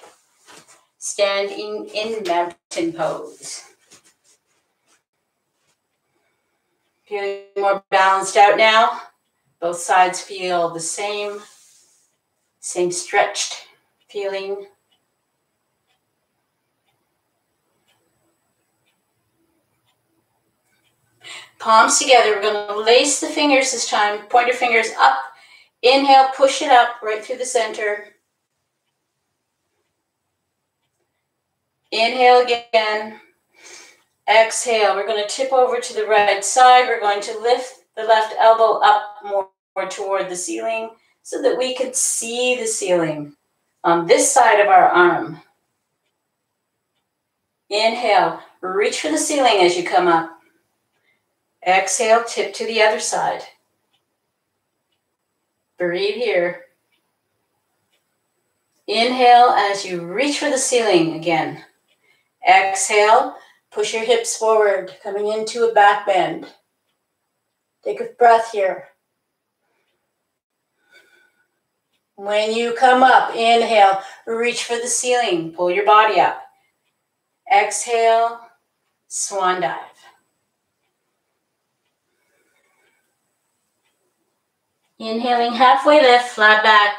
Standing in mountain pose. Feeling more balanced out now. Both sides feel the same stretched feeling. Palms together. We're going to lace the fingers this time. Point your fingers up. Inhale, push it up right through the center. Inhale again. Exhale. We're going to tip over to the right side. We're going to lift the left elbow up more toward the ceiling so that we can see the ceiling on this side of our arm. Inhale. Reach for the ceiling as you come up. Exhale, tip to the other side. Breathe here. Inhale as you reach for the ceiling again. Exhale, push your hips forward, coming into a back bend. Take a breath here. When you come up, inhale, reach for the ceiling, pull your body up. Exhale, swan dive. Inhaling, halfway lift, flat back.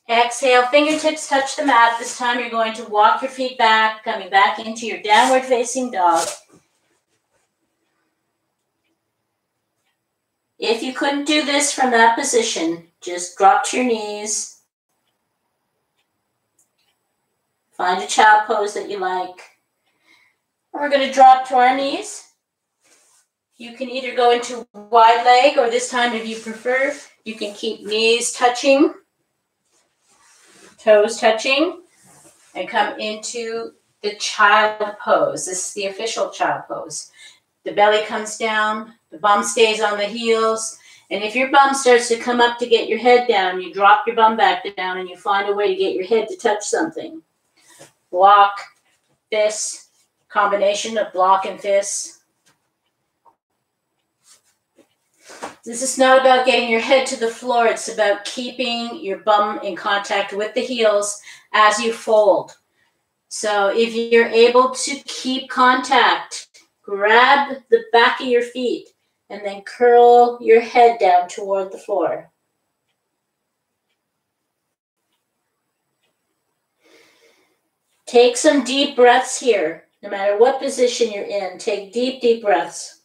Exhale, fingertips touch the mat. This time you're going to walk your feet back, coming back into your downward facing dog. If you couldn't do this from that position, just drop to your knees. Find a child pose that you like. We're going to drop to our knees. You can either go into wide leg, or this time, if you prefer, you can keep knees touching, toes touching, and come into the child pose. This is the official child pose. The belly comes down, the bum stays on the heels, and if your bum starts to come up to get your head down, you drop your bum back down and you find a way to get your head to touch something. Block, fist, combination of block and fist. This is not about getting your head to the floor. It's about keeping your bum in contact with the heels as you fold. So if you're able to keep contact, grab the back of your feet and then curl your head down toward the floor. Take some deep breaths here. No matter what position you're in, take deep, deep breaths.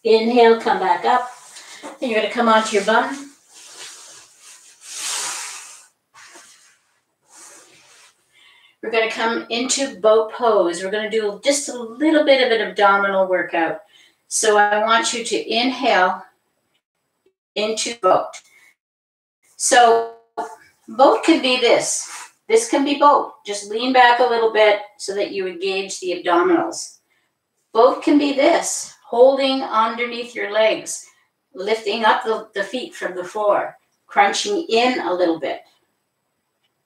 Inhale, come back up. Then you're going to come onto your bum. We're going to come into boat pose. We're going to do just a little bit of an abdominal workout. So I want you to inhale into boat. So boat can be this. This can be boat. Just lean back a little bit so that you engage the abdominals. Boat can be this. Holding underneath your legs, lifting up the feet from the floor, crunching in a little bit.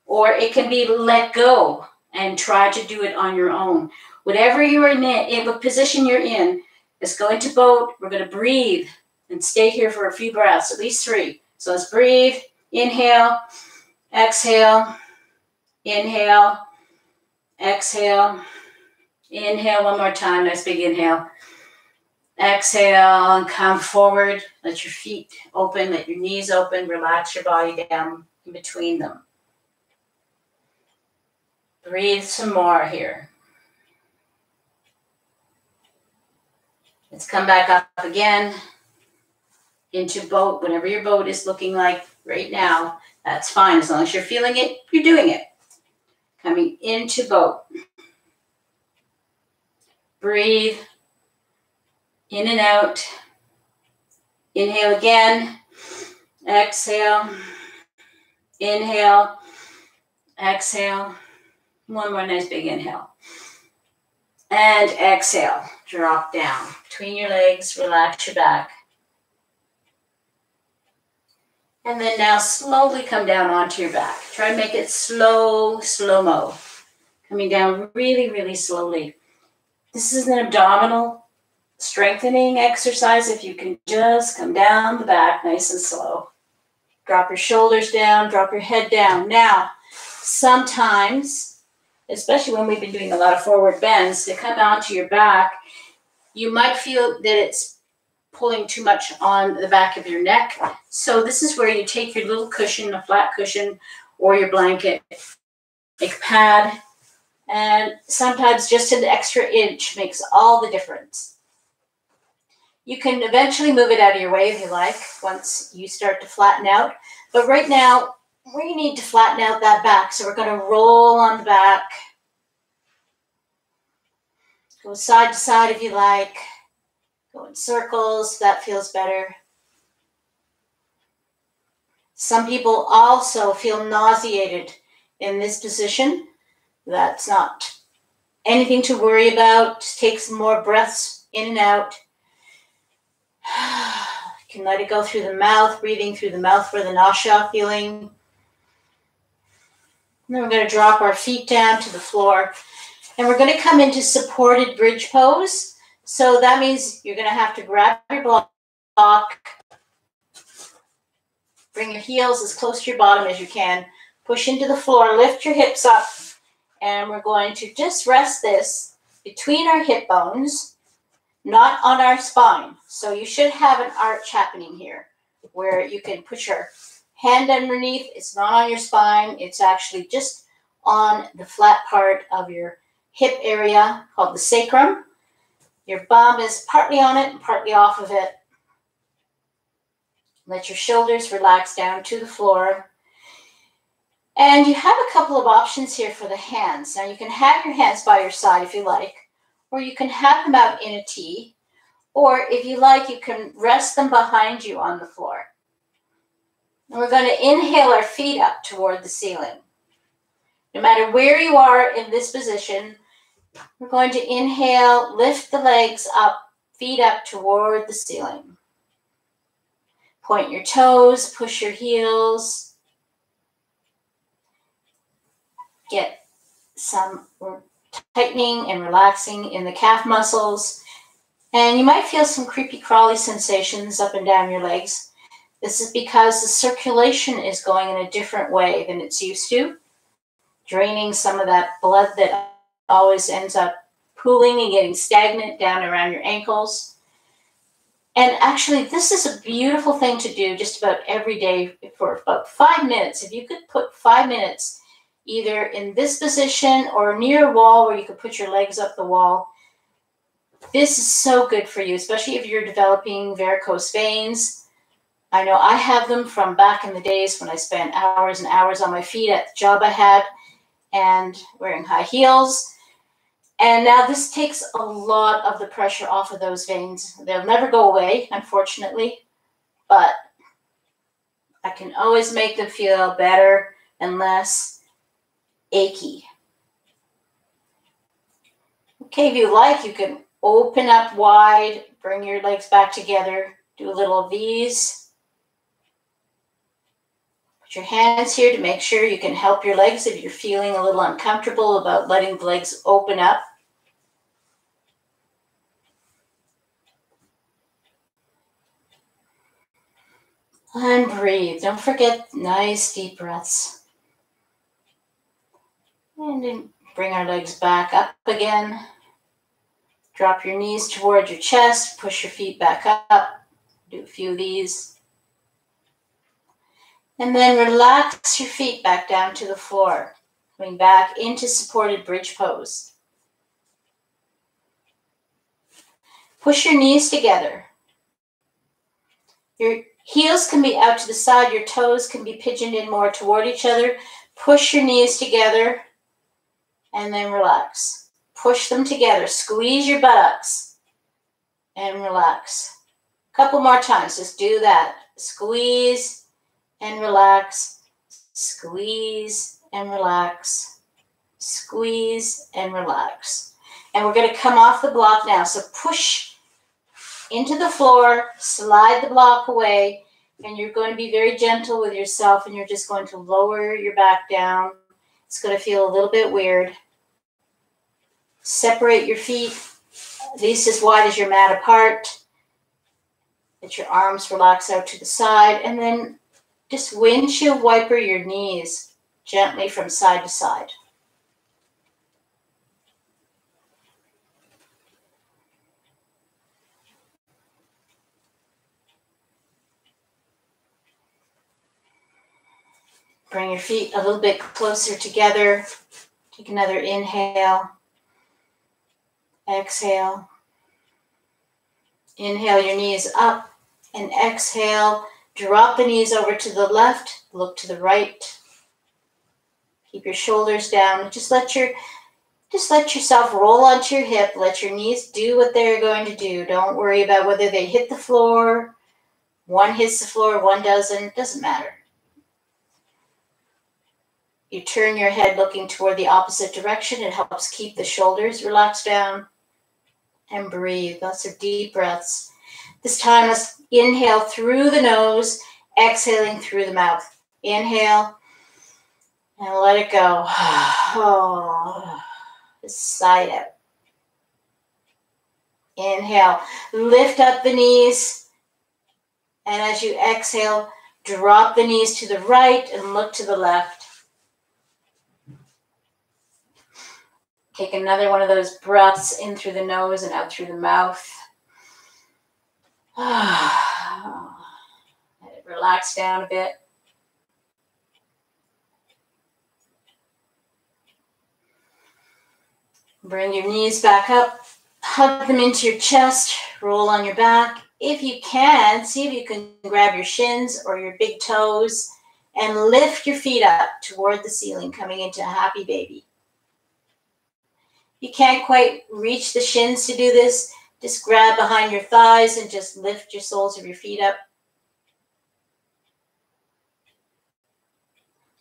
Or it can be let go and try to do it on your own. Whatever you're in what position you're in, let's go into boat. We're going to breathe and stay here for a few breaths, at least 3. So let's breathe. Inhale, exhale, inhale, exhale, Inhale one more time. Nice big inhale. Exhale and come forward. Let your feet open. Let your knees open. Relax your body down in between them. Breathe some more here. Let's come back up again into boat. Whatever your boat is looking like right now, that's fine. As long as you're feeling it, you're doing it. Coming into boat. Breathe in and out. Inhale again. Exhale. Inhale. Exhale. One more nice big inhale. And exhale. Drop down between your legs. Relax your back. And then now slowly come down onto your back. Try and make it slow-mo. Coming down really, really slowly. This is an abdominal strengthening exercise. If you can just come down the back nice and slow. Drop your shoulders down, drop your head down. Now, sometimes, especially when we've been doing a lot of forward bends, to come onto your back, you might feel that it's pulling too much on the back of your neck. So this is where you take your little cushion, a flat cushion, or your blanket, make a pad, and sometimes just an extra inch makes all the difference. You can eventually move it out of your way if you like, once you start to flatten out. But right now, we need to flatten out that back. So we're going to roll on the back. Go side to side if you like. Go in circles, that feels better. Some people also feel nauseated in this position. That's not anything to worry about. Just take some more breaths in and out. You can let it go through the mouth, breathing through the mouth for the nausea feeling. And then we're going to drop our feet down to the floor. And we're going to come into supported bridge pose. So that means you're going to have to grab your block, bring your heels as close to your bottom as you can, push into the floor, lift your hips up, and we're going to just rest this between our hip bones, not on our spine. So you should have an arch happening here where you can put your hand underneath. It's not on your spine. It's actually just on the flat part of your hip area called the sacrum. Your bum is partly on it and partly off of it. Let your shoulders relax down to the floor. And you have a couple of options here for the hands. Now you can have your hands by your side if you like, or you can have them out in a T, or if you like, you can rest them behind you on the floor. And we're going to inhale our feet up toward the ceiling. No matter where you are in this position, we're going to inhale, lift the legs up, feet up toward the ceiling. Point your toes, push your heels. Get some tightening and relaxing in the calf muscles. And you might feel some creepy crawly sensations up and down your legs. This is because the circulation is going in a different way than it's used to, draining some of that blood that always ends up pooling and getting stagnant down around your ankles. And actually, this is a beautiful thing to do just about every day for about 5 minutes. If you could put 5 minutes either in this position or near a wall where you could put your legs up the wall, this is so good for you, especially if you're developing varicose veins. I know I have them from back in the days when I spent hours and hours on my feet at the job I had and wearing high heels. And now this takes a lot of the pressure off of those veins. They'll never go away, unfortunately, but I can always make them feel better and less achy. Okay, if you like, you can open up wide, bring your legs back together, do a little of these. Put your hands here to make sure you can help your legs if you're feeling a little uncomfortable about letting the legs open up. And breathe. Don't forget nice deep breaths. And then bring our legs back up again. Drop your knees toward your chest. Push your feet back up. Do a few of these. And then relax your feet back down to the floor. Coming back into supported bridge pose. Push your knees together. Your heels can be out to the side. Your toes can be pigeoned in more toward each other. Push your knees together and then relax. Push them together. Squeeze your buttocks and relax. A couple more times. Just do that. Squeeze and relax. Squeeze and relax. Squeeze and relax. And we're going to come off the block now. So push into the floor, slide the block away, and you're going to be very gentle with yourself, and you're just going to lower your back down. It's going to feel a little bit weird. Separate your feet, at least as wide as your mat apart. Let your arms relax out to the side, and then just windshield wiper your knees gently from side to side. Bring your feet a little bit closer together. Take another inhale. Exhale. Inhale your knees up and exhale. Drop the knees over to the left. Look to the right. Keep your shoulders down. Just let yourself roll onto your hip. Let your knees do what they're going to do. Don't worry about whether they hit the floor. One hits the floor, one doesn't. It doesn't matter. You turn your head looking toward the opposite direction. It helps keep the shoulders relaxed down. And breathe. Lots of deep breaths. This time, let's inhale through the nose, exhaling through the mouth. Inhale, and let it go. Oh, sigh it out. Inhale, lift up the knees, and as you exhale, drop the knees to the right and look to the left. Take another one of those breaths in through the nose and out through the mouth. Let it relax down a bit. Bring your knees back up. Hug them into your chest. Roll on your back. If you can, see if you can grab your shins or your big toes and lift your feet up toward the ceiling, coming into a happy baby. You can't quite reach the shins to do this. Just grab behind your thighs and just lift your soles of your feet up.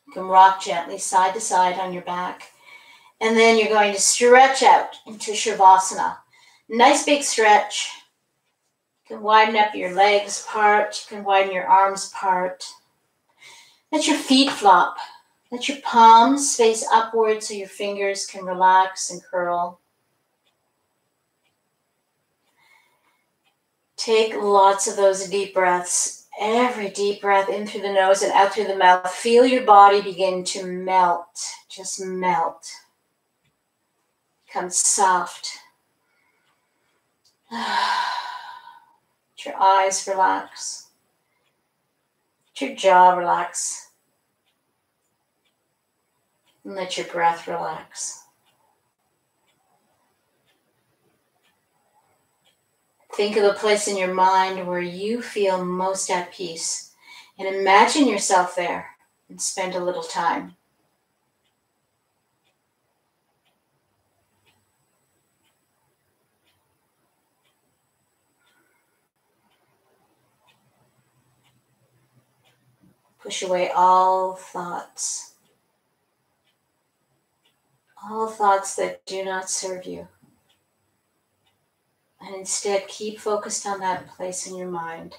You can rock gently side to side on your back. And then you're going to stretch out into Shavasana. Nice big stretch. You can widen up your legs apart. You can widen your arms apart. Let your feet flop. Let your palms face upward so your fingers can relax and curl. Take lots of those deep breaths. Every deep breath in through the nose and out through the mouth. Feel your body begin to melt. Just melt. Become soft. Let your eyes relax. Let your jaw relax. And let your breath relax. Think of a place in your mind where you feel most at peace. And imagine yourself there and spend a little time. Push away all thoughts that do not serve you. And instead, keep focused on that place in your mind.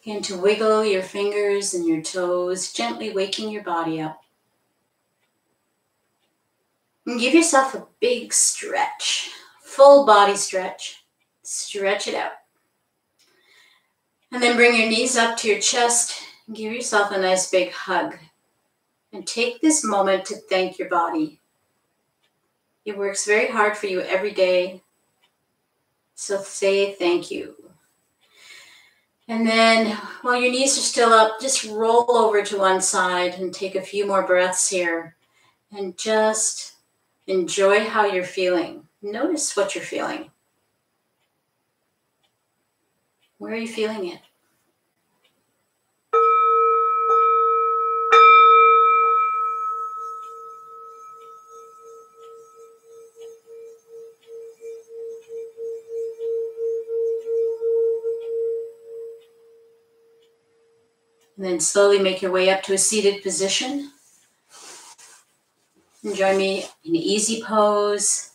Begin to wiggle your fingers and your toes, gently waking your body up. And give yourself a big stretch, full body stretch. Stretch it out. And then bring your knees up to your chest and give yourself a nice big hug. And take this moment to thank your body. It works very hard for you every day. So say thank you. And then while your knees are still up, just roll over to one side and take a few more breaths here. And just enjoy how you're feeling. Notice what you're feeling. Where are you feeling it? And then slowly make your way up to a seated position. And join me in easy pose.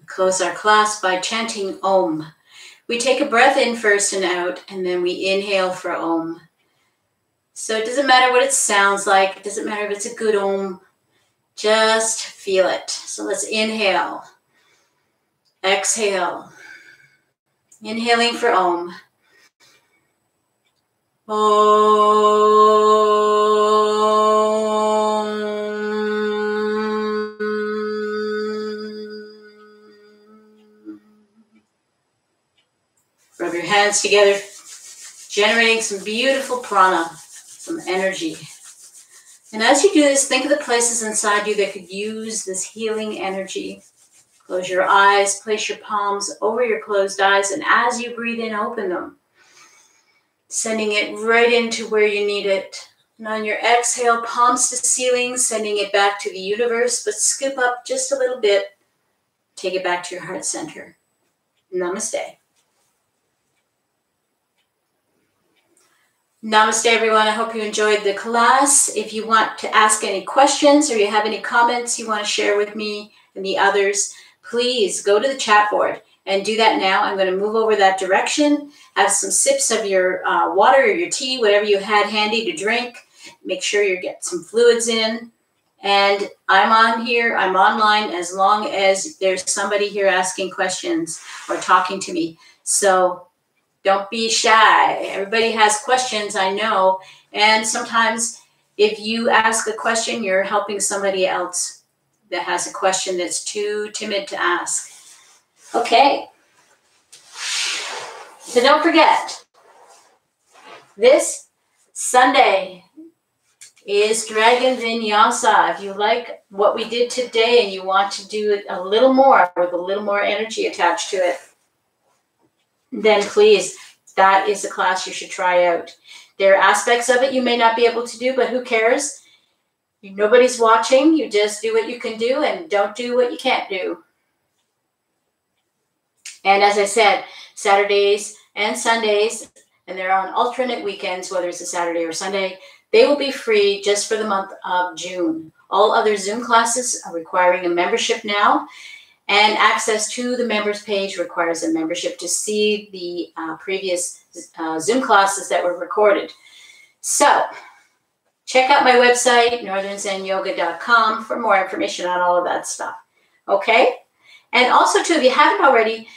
Close our class by chanting Om. We take a breath in first and out, and then we inhale for Om. So it doesn't matter what it sounds like. It doesn't matter if it's a good Om. Just feel it. So let's inhale. Exhale. Inhaling for Om. Rub your hands together, generating some beautiful prana, some energy. And as you do this, think of the places inside you that could use this healing energy. Close your eyes, place your palms over your closed eyes, and as you breathe in, open them. Sending it right into where you need it. And on your exhale, palms to ceiling, sending it back to the universe, but scoop up just a little bit. Take it back to your heart center. Namaste. Namaste, everyone. I hope you enjoyed the class. If you want to ask any questions or you have any comments you want to share with me and the others, please go to the chat board and do that now. I'm going to move over that direction. Have some sips of your water or your tea, whatever you had handy to drink. Make sure you get some fluids in. And I'm on here. I'm online as long as there's somebody here asking questions or talking to me. So don't be shy. Everybody has questions, I know. And sometimes if you ask a question, you're helping somebody else that has a question that's too timid to ask. Okay. So don't forget, this Sunday is Dragon Vinyasa. If you like what we did today and you want to do it a little more with a little more energy attached to it, then please, that is a class you should try out. There are aspects of it you may not be able to do, but who cares? Nobody's watching. You just do what you can do and don't do what you can't do. And as I said, Saturdays and Sundays, and they're on alternate weekends, whether it's a Saturday or Sunday, they will be free just for the month of June. All other Zoom classes are requiring a membership now. And access to the members page requires a membership to see the previous Zoom classes that were recorded. So check out my website, northernzenyoga.com, for more information on all of that stuff. Okay? And also, too, if you haven't already,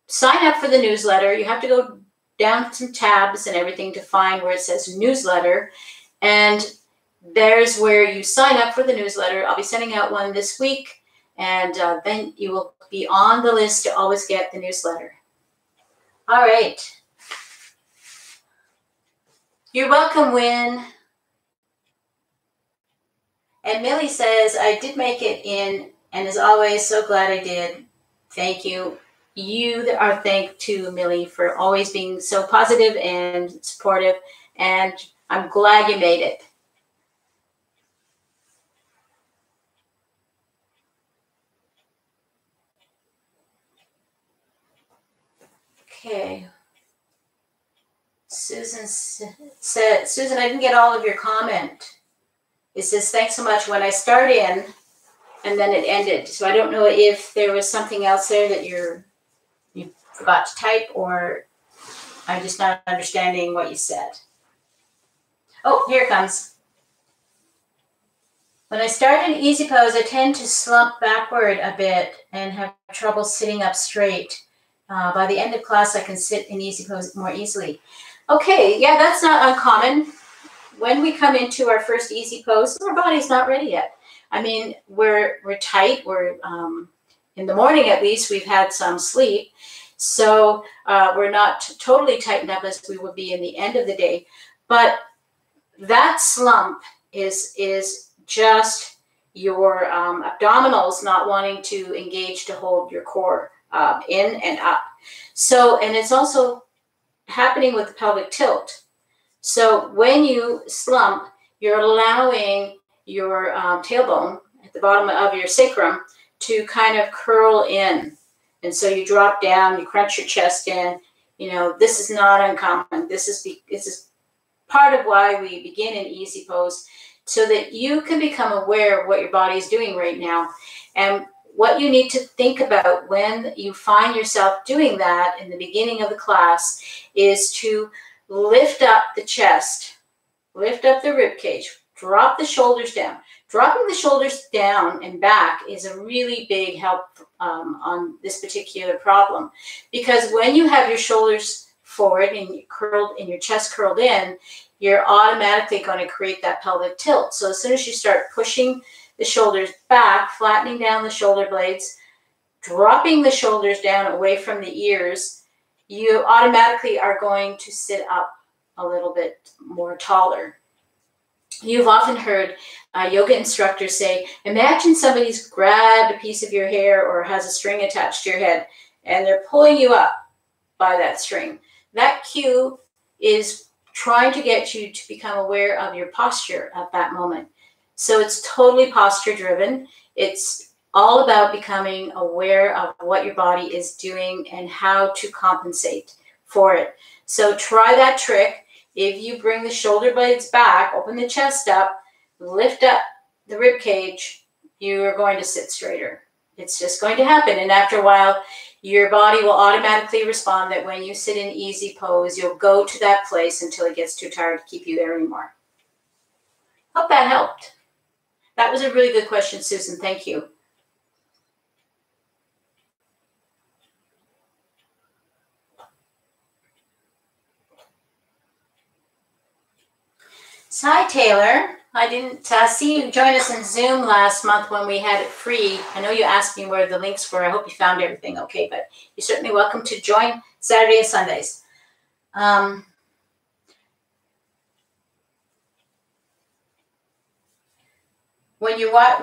sign up for the newsletter. You have to go down some tabs and everything to find where it says newsletter. And there's where you sign up for the newsletter. I'll be sending out one this week. And then you will be on the list to always get the newsletter. All right. You're welcome, Win. And Millie says, I did make it in, and as always, so glad I did. Thank you. You are thanked to Millie for always being so positive and supportive, and I'm glad you made it. Okay. Susan said, Susan, I didn't get all of your comment. It says, thanks so much. When I start in, and then it ended. So I don't know if there was something else there that you forgot to type, or I'm just not understanding what you said. Oh, here it comes. When I start an easy pose, I tend to slump backward a bit and have trouble sitting up straight. By the end of class, I can sit in easy pose more easily. Okay, yeah, that's not uncommon. When we come into our first easy pose, our body's not ready yet. I mean, we're tight. We're in the morning, at least, we've had some sleep. So we're not totally tightened up as we would be in the end of the day. But that slump is just your abdominals not wanting to engage to hold your core in and up. So, and it's also happening with the pelvic tilt. So when you slump, you're allowing your tailbone at the bottom of your sacrum to kind of curl in. And so you drop down, you crunch your chest in. You know, this is not uncommon. This is part of why we begin in easy pose, so that you can become aware of what your body is doing right now. And what you need to think about when you find yourself doing that in the beginning of the class is to lift up the chest, lift up the rib cage, drop the shoulders down. Dropping the shoulders down and back is a really big help on this particular problem, because when you have your shoulders forward and curled and your chest curled in, you're automatically going to create that pelvic tilt. So as soon as you start pushing the shoulders back, flattening down the shoulder blades, dropping the shoulders down away from the ears, you automatically are going to sit up a little bit more taller. You've often heard yoga instructors say, imagine somebody's grabbed a piece of your hair or has a string attached to your head, and they're pulling you up by that string. That cue is trying to get you to become aware of your posture at that moment. So it's totally posture driven. It's all about becoming aware of what your body is doing and how to compensate for it. So try that trick. If you bring the shoulder blades back, open the chest up, lift up the rib cage, you are going to sit straighter. It's just going to happen. And after a while, your body will automatically respond that when you sit in easy pose, you'll go to that place until it gets too tired to keep you there anymore. Hope that helped. That was a really good question, Susan. Thank you. Hi, Taylor. I didn't see you join us in Zoom last month when we had it free. I know you asked me where the links were. I hope you found everything okay, but you're certainly welcome to join Saturday and Sundays. When you watch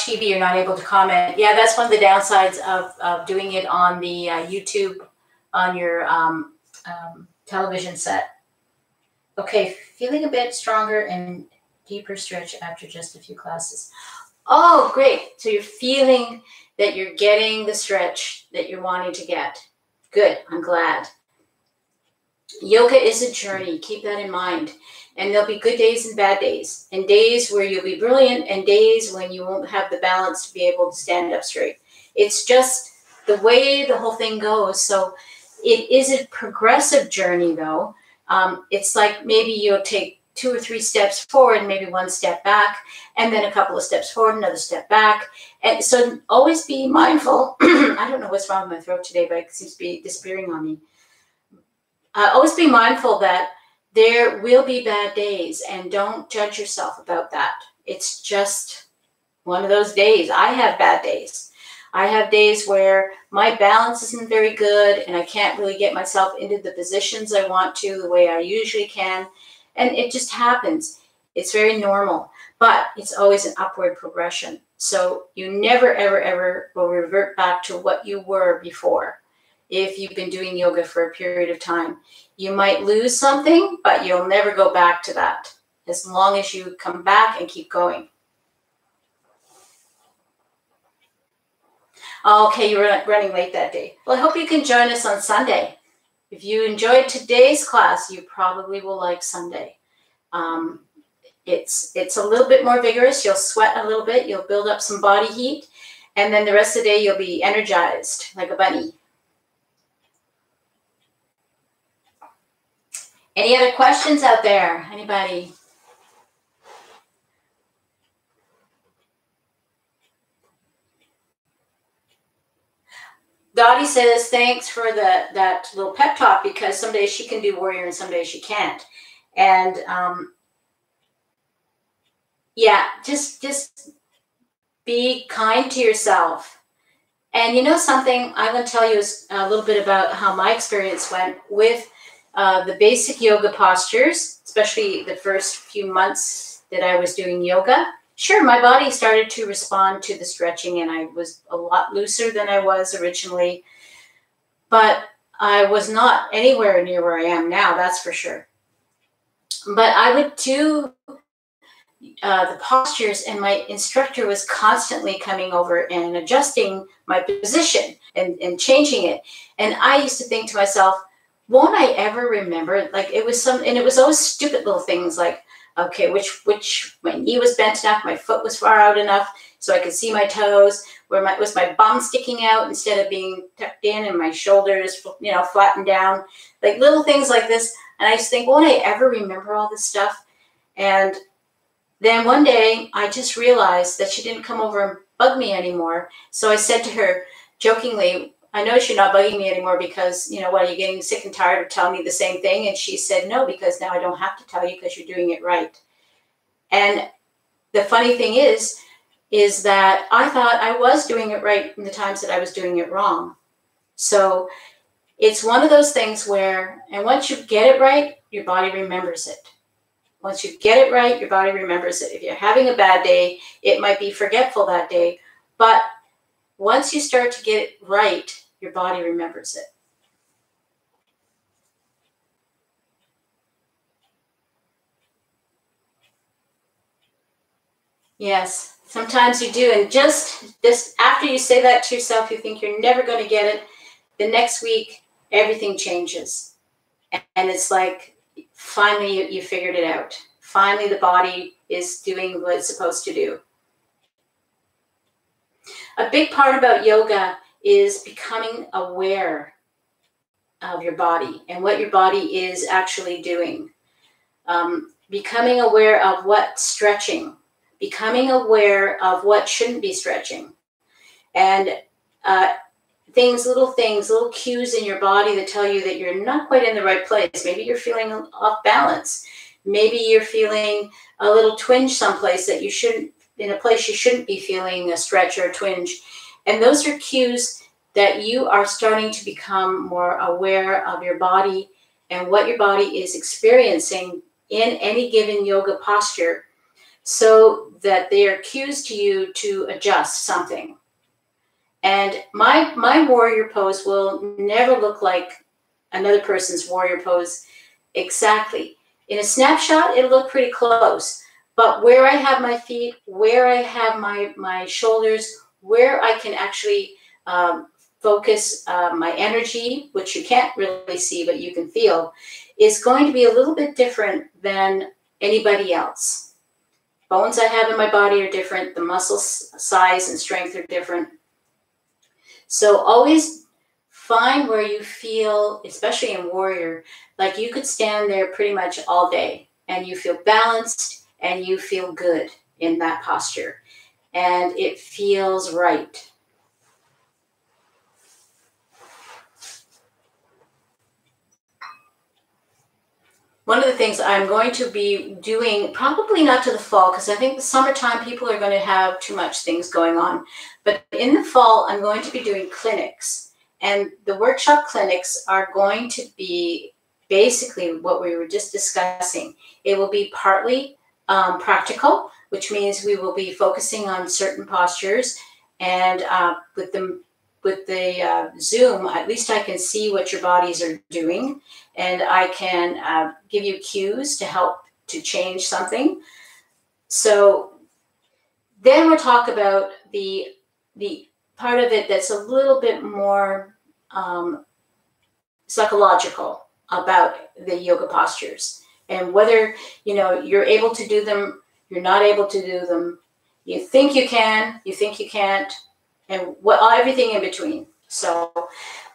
TV, you're not able to comment. Yeah, that's one of the downsides of doing it on the YouTube on your television set. Okay, feeling a bit stronger and deeper stretch after just a few classes. Oh, great. So you're feeling that you're getting the stretch that you're wanting to get. Good, I'm glad. Yoga is a journey. Keep that in mind. And there'll be good days and bad days, and days where you'll be brilliant and days when you won't have the balance to be able to stand up straight. It's just the way the whole thing goes. So it is a progressive journey, though. It's like maybe you'll take 2 or 3 steps forward, maybe 1 step back, and then a couple of steps forward, another step back. And so always be mindful. I don't know what's wrong with my throat today, but it seems to be disappearing on me. Always be mindful that there will be bad days, and don't judge yourself about that. It's just one of those days. I have bad days. I have days where my balance isn't very good and I can't really get myself into the positions I want to the way I usually can. And it just happens. It's very normal, but it's always an upward progression. So you never, ever, ever will revert back to what you were before. If you've been doing yoga for a period of time, you might lose something, but you'll never go back to that as long as you come back and keep going. Okay, you were running late that day. Well, I hope you can join us on Sunday. If you enjoyed today's class, you probably will like Sunday. It's a little bit more vigorous. You'll sweat a little bit. You'll build up some body heat. And then the rest of the day, you'll be energized like a bunny. Any other questions out there? Anybody? Dottie says, thanks for that little pep talk, because some days she can do warrior and some days she can't. And yeah, just be kind to yourself. And you know something, I'm going to tell you a little bit about how my experience went with the basic yoga postures, especially the first few months that I was doing yoga. Sure, my body started to respond to the stretching, and I was a lot looser than I was originally, but I was not anywhere near where I am now, that's for sure. But I would do the postures, and my instructor was constantly coming over and adjusting my position and changing it. And I used to think to myself, won't I ever remember? Like, it was always stupid little things like, okay, which my knee was bent enough, my foot was far out enough so I could see my toes, was my bum sticking out instead of being tucked in, and my shoulders, flattened down, like little things like this. And I used to think, won't I ever remember all this stuff? And then one day I just realized that she didn't come over and bug me anymore. So I said to her jokingly, I notice you're not bugging me anymore because, what, are you getting sick and tired of telling me the same thing? And she said, no, because now I don't have to tell you because you're doing it right. And the funny thing is that I thought I was doing it right in the times that I was doing it wrong. So it's one of those things where, and once you get it right, your body remembers it. Once you get it right, your body remembers it. If you're having a bad day, it might be forgetful that day. But once you start to get it right, your body remembers it. Yes, sometimes you do. And just after you say that to yourself, you think you're never going to get it. The next week, everything changes. And it's like, finally, you figured it out. Finally, the body is doing what it's supposed to do. A big part about yoga is becoming aware of your body and what your body is actually doing. Becoming aware of what's stretching. Becoming aware of what shouldn't be stretching. And little cues in your body that tell you that you're not quite in the right place. Maybe you're feeling off balance. Maybe you're feeling a little twinge someplace that you shouldn't, in a place you shouldn't be feeling a stretch or a twinge. And those are cues that you are starting to become more aware of your body and what your body is experiencing in any given yoga posture, so that they are cues to you to adjust something. And my warrior pose will never look like another person's warrior pose exactly. In a snapshot, it'll look pretty close. But where I have my feet, where I have my shoulders, where I can actually focus my energy, which you can't really see, but you can feel, is going to be a little bit different than anybody else. Bones I have in my body are different. The muscle size and strength are different. So always find where you feel, especially in warrior, like you could stand there pretty much all day and you feel balanced and you feel good in that posture. And it feels right. One of the things I'm going to be doing, probably not to the fall, because I think the summertime people are going to have too much things going on. But in the fall, I'm going to be doing clinics. And the workshop clinics are going to be basically what we were just discussing. It will be partly practical, which means we will be focusing on certain postures. And with the Zoom, at least I can see what your bodies are doing, and I can give you cues to help to change something. So then we'll talk about the part of it that's a little bit more psychological about the yoga postures. And whether, you're able to do them, you're not able to do them, you think you can, you think you can't, and everything in between. So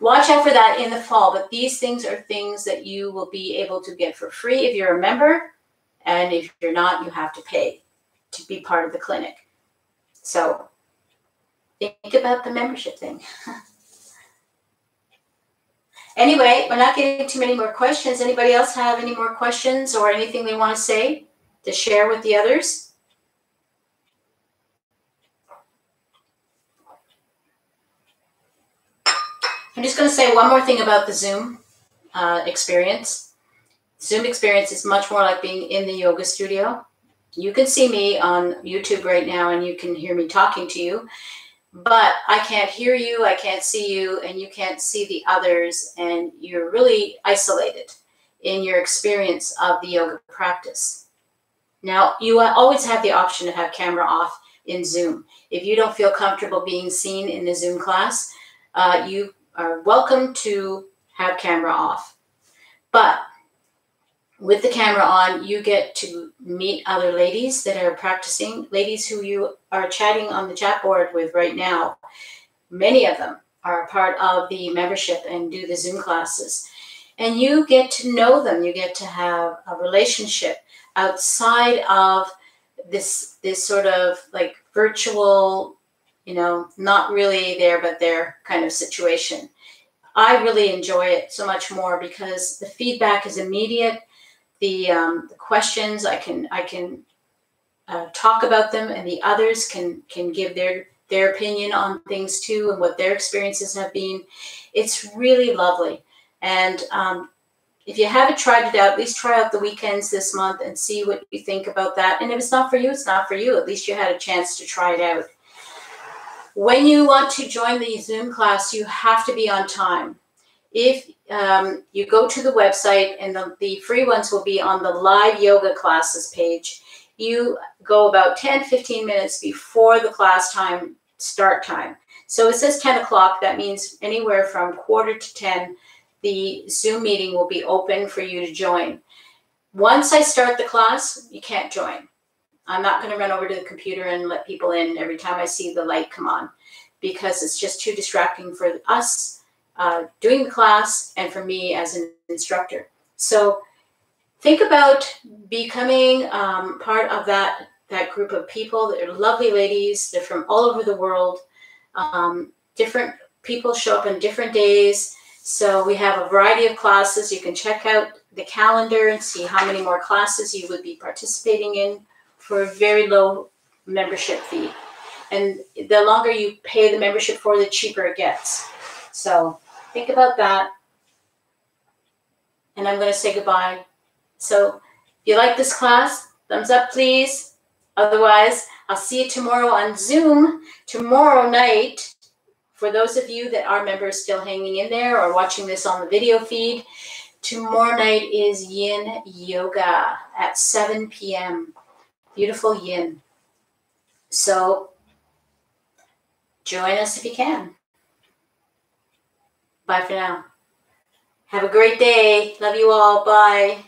watch out for that in the fall. But these things are things that you will be able to get for free if you're a member. And if you're not, you have to pay to be part of the clinic. So think about the membership thing. Anyway, we're not getting too many more questions. Anybody else have any more questions or anything they want to say to share with the others? I'm just going to say one more thing about the Zoom experience. Zoom experience is much more like being in the yoga studio. You can see me on YouTube right now and you can hear me talking to you, but I can't hear you, I can't see you, and you can't see the others, and you're really isolated in your experience of the yoga practice. Now, you always have the option to have camera off in Zoom. If you don't feel comfortable being seen in the Zoom class, you are welcome to have camera off. But with the camera on, you get to meet other ladies that are practicing, ladies who you are chatting on the chat board with right now. Many of them are a part of the membership and do the Zoom classes. And you get to know them. You get to have a relationship outside of this sort of like virtual, not really there, but there kind of situation. I really enjoy it so much more because the feedback is immediate. The questions, I can talk about them, and the others can give their opinion on things too, and what their experiences have been. It's really lovely. And if you haven't tried it out, at least try out the weekends this month and see what you think about that. And if it's not for you, it's not for you. At least you had a chance to try it out. When you want to join the Zoom class, you have to be on time. If you go to the website, and the free ones will be on the live yoga classes page, you go about 10-15 minutes before the class time, start time. So it says 10 o'clock. That means anywhere from 9:45 the Zoom meeting will be open for you to join. Once I start the class, you can't join. I'm not going to run over to the computer and let people in every time I see the light come on, because it's just too distracting for us doing the class and for me as an instructor. So think about becoming part of that group of people. They're lovely ladies. They're from all over the world. Different people show up on different days. So we have a variety of classes. You can check out the calendar and see how many more classes you would be participating in for a very low membership fee. And the longer you pay the membership for, the cheaper it gets. So think about that. And I'm going to say goodbye. So if you like this class, thumbs up, please. Otherwise, I'll see you tomorrow on Zoom, tomorrow night. For those of you that are members still hanging in there or watching this on the video feed, tomorrow night is Yin Yoga at 7 p.m. Beautiful Yin. So join us if you can. Bye for now. Have a great day. Love you all. Bye.